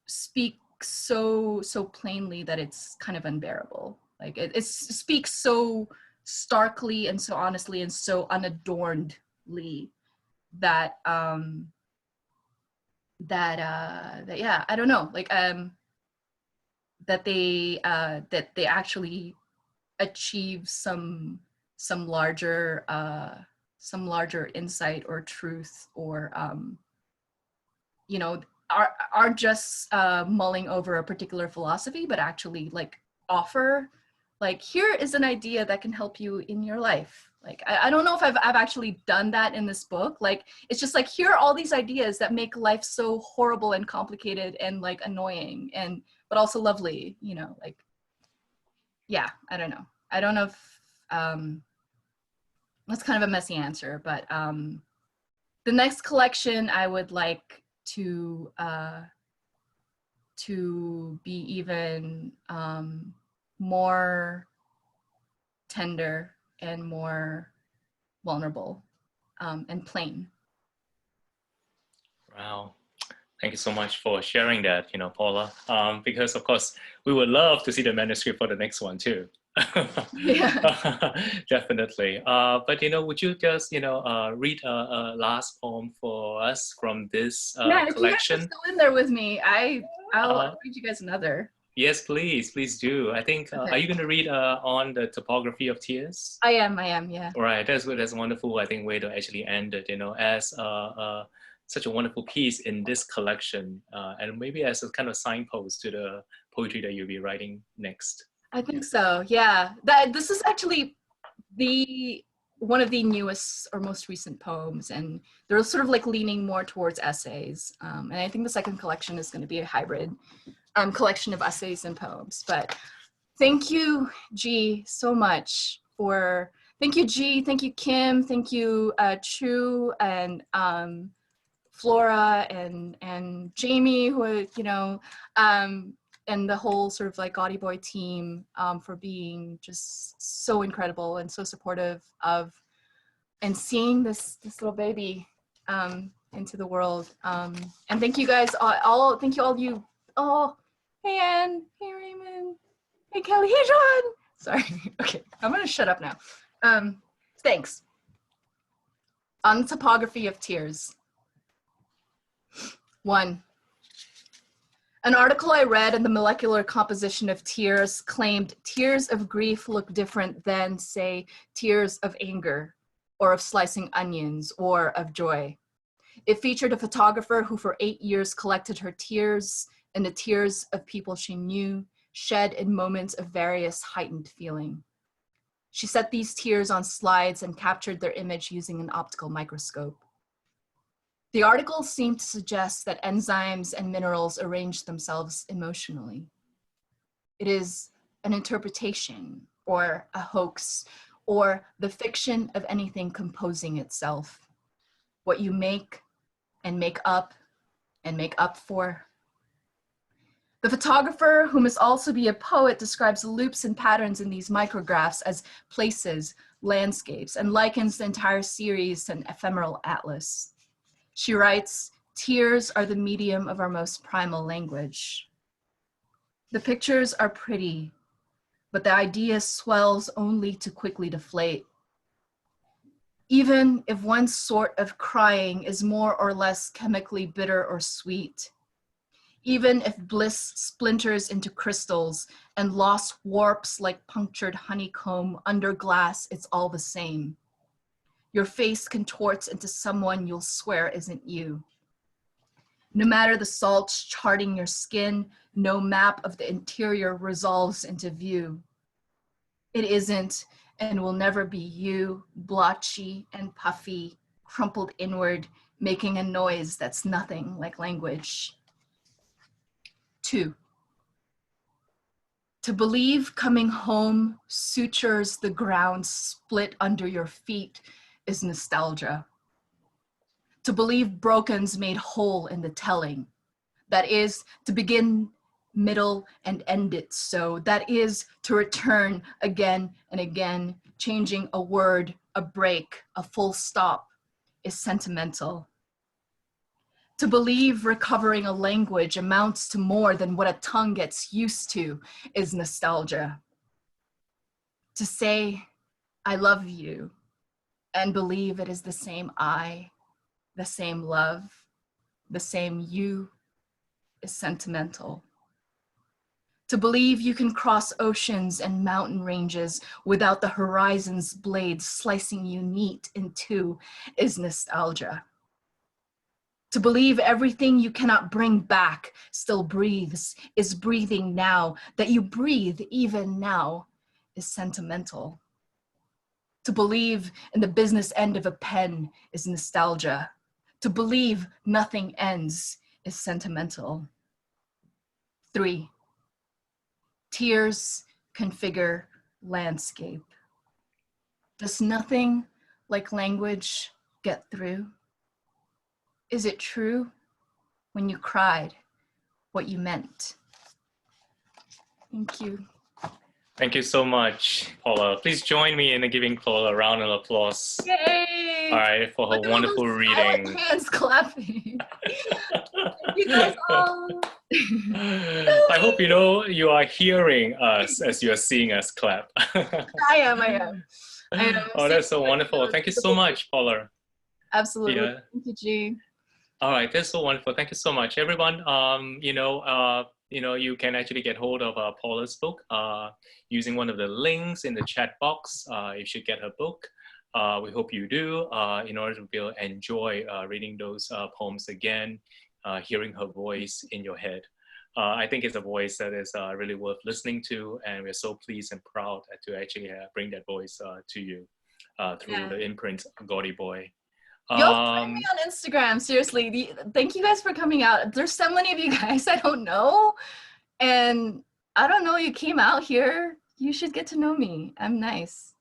speak so plainly that it's kind of unbearable. Like it speaks so starkly and so honestly and so unadornedly that yeah, I don't know, like that they actually achieve some larger insight or truth, or aren't just mulling over a particular philosophy, but actually like offer, like, here is an idea that can help you in your life. Like, I don't know if I've actually done that in this book. Like, it's just like, here are all these ideas that make life so horrible and complicated and like annoying, but also lovely, like, yeah, I don't know. I don't know if, that's kind of a messy answer, but the next collection I would like to be even more tender and more vulnerable and plain. Wow. Thank you so much for sharing that, Paula, because of course we would love to see the manuscript for the next one too. Yeah. Definitely. But would you just read a last poem for us from this Yeah, if you guys are collection? still in there with me, I'll read you guys another. Yes, please do. I think Okay. Are you going to read on the topography of tears? I am, yeah. All right, that's good. That's a wonderful, I think, way to actually end it. As such a wonderful piece in this collection, and maybe as a kind of signpost to the poetry that you'll be writing next. I think so, yeah. This is actually one of the newest or most recent poems, and they're sort of like leaning more towards essays. And I think the second collection is going to be a hybrid collection of essays and poems. But thank you, G, so much for, thank you, G, thank you, Kim, thank you, Chu, and Flora, and Jamie, who, and the whole sort of like Gaudy Boy team for being just so incredible and so supportive of, and seeing this little baby into the world. And thank you guys all, thank you all you, oh, hey Anne, hey Raymond, hey Kelly, hey John. Sorry, okay, I'm gonna shut up now. Thanks. On the topography of tears. 1. An article I read in the molecular composition of tears claimed tears of grief look different than, say, tears of anger, or of slicing onions, or of joy. It featured a photographer who for 8 years collected her tears and the tears of people she knew, shed in moments of various heightened feeling. She set these tears on slides and captured their image using an optical microscope. The article seemed to suggest that enzymes and minerals arrange themselves emotionally. It is an interpretation or a hoax or the fiction of anything composing itself. What you make and make up for. The photographer, who must also be a poet, describes loops and patterns in these micrographs as places, landscapes, and likens the entire series to an ephemeral atlas. She writes, "Tears are the medium of our most primal language." The pictures are pretty, but the idea swells only to quickly deflate. Even if one sort of crying is more or less chemically bitter or sweet, even if bliss splinters into crystals and loss warps like punctured honeycomb under glass, it's all the same. Your face contorts into someone you'll swear isn't you. No matter the salts charting your skin, no map of the interior resolves into view. It isn't and will never be you, blotchy and puffy, crumpled inward, making a noise that's nothing like language. 2. To believe coming home sutures the ground split under your feet is nostalgia. To believe broken's made whole in the telling. That is, to begin, middle, and end it so. That is, to return again and again, changing a word, a break, a full stop, is sentimental. To believe recovering a language amounts to more than what a tongue gets used to is nostalgia. To say, I love you, and believe it is the same I, the same love, the same you, is sentimental. To believe you can cross oceans and mountain ranges without the horizon's blades slicing you neat in two is nostalgia. To believe everything you cannot bring back still breathes, is breathing now, that you breathe even now, is sentimental. To believe in the business end of a pen is nostalgia. To believe nothing ends is sentimental. 3. Tears configure landscape. Does nothing like language get through? Is it true when you cried what you meant? Thank you. Thank you so much, Paula. Please join me in giving Paula a round of applause. Yay! All right, for her wonderful reading. Hands clapping. You guys all. I hope you know you are hearing us as you are seeing us clap. I am. Oh, that's so wonderful. Thank you so much, Paula. Absolutely. Yeah. Thank you, G. All right, that's so wonderful. Thank you so much, everyone. You can actually get hold of Paula's book using one of the links in the chat box. You should get her book. We hope you do, in order to be able to enjoy reading those poems again, hearing her voice in your head. I think it's a voice that is really worth listening to, and we're so pleased and proud to actually bring that voice to you through the imprint Gaudy Boy. Y'all find me on Instagram, seriously. Thank you guys for coming out. There's so many of you guys I don't know, and I don't know, you came out here. You should get to know me. I'm nice.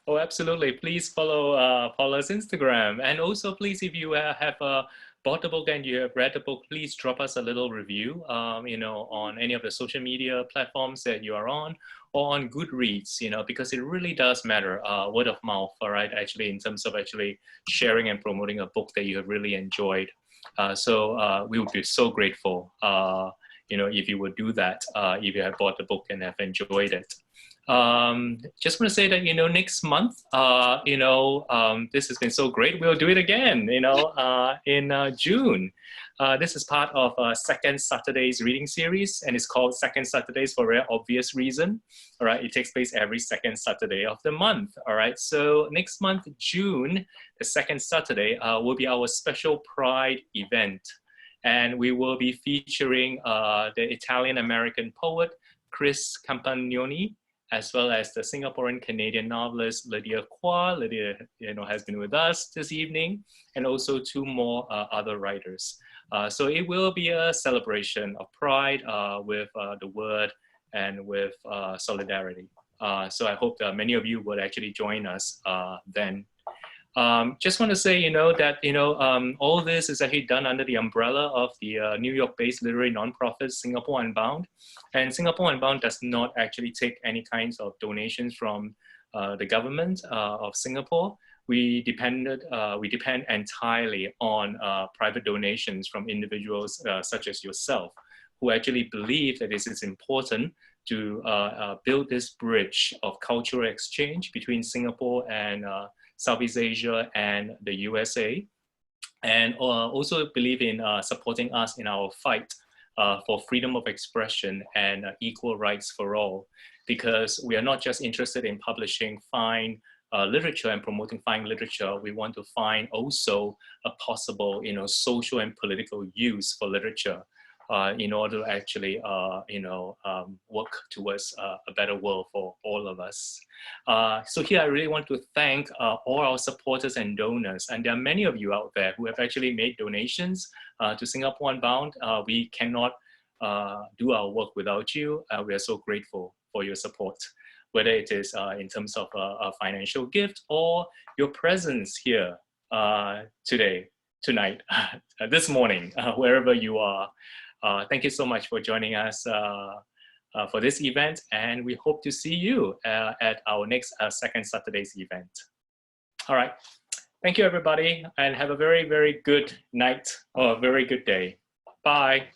Oh, absolutely. Please follow Paula's Instagram. And also, please, if you have bought the book and you have read the book, please drop us a little review, on any of the social media platforms that you are on, or on Goodreads, because it really does matter, word of mouth, all right, actually, in terms of actually sharing and promoting a book that you have really enjoyed. So we would be so grateful, if you would do that, if you have bought the book and have enjoyed it. Just want to say that, next month, this has been so great. We'll do it again, in June. This is part of Second Saturday's reading series, and it's called Second Saturdays for a very obvious reason. All right, it takes place every second Saturday of the month. All right, so next month, June, the second Saturday, will be our special Pride event. And we will be featuring the Italian-American poet, Chris Campagnoni, as well as the Singaporean-Canadian novelist, Lydia Kwa. Lydia has been with us this evening, and also 2 more other writers. So it will be a celebration of pride with the word and with solidarity. So I hope that many of you will actually join us then. Just want to say, that, all this is actually done under the umbrella of the New York-based literary nonprofit Singapore Unbound. And Singapore Unbound does not actually take any kinds of donations from the government of Singapore. We depend entirely on private donations from individuals such as yourself, who actually believe that it is important to build this bridge of cultural exchange between Singapore and Southeast Asia and the USA, and also believe in supporting us in our fight for freedom of expression and equal rights for all, because we are not just interested in publishing fine literature and promoting fine literature. We want to find also a possible, social and political use for literature in order to actually, work towards a better world for all of us. So here I really want to thank all our supporters and donors. And there are many of you out there who have actually made donations to Singapore Unbound. We cannot do our work without you. We are so grateful for your support, whether it is in terms of a financial gift or your presence here today, tonight, this morning, wherever you are. Thank you so much for joining us for this event, and we hope to see you at our next Second Saturday's event. All right, thank you everybody, and have a very, very good night or a very good day. Bye.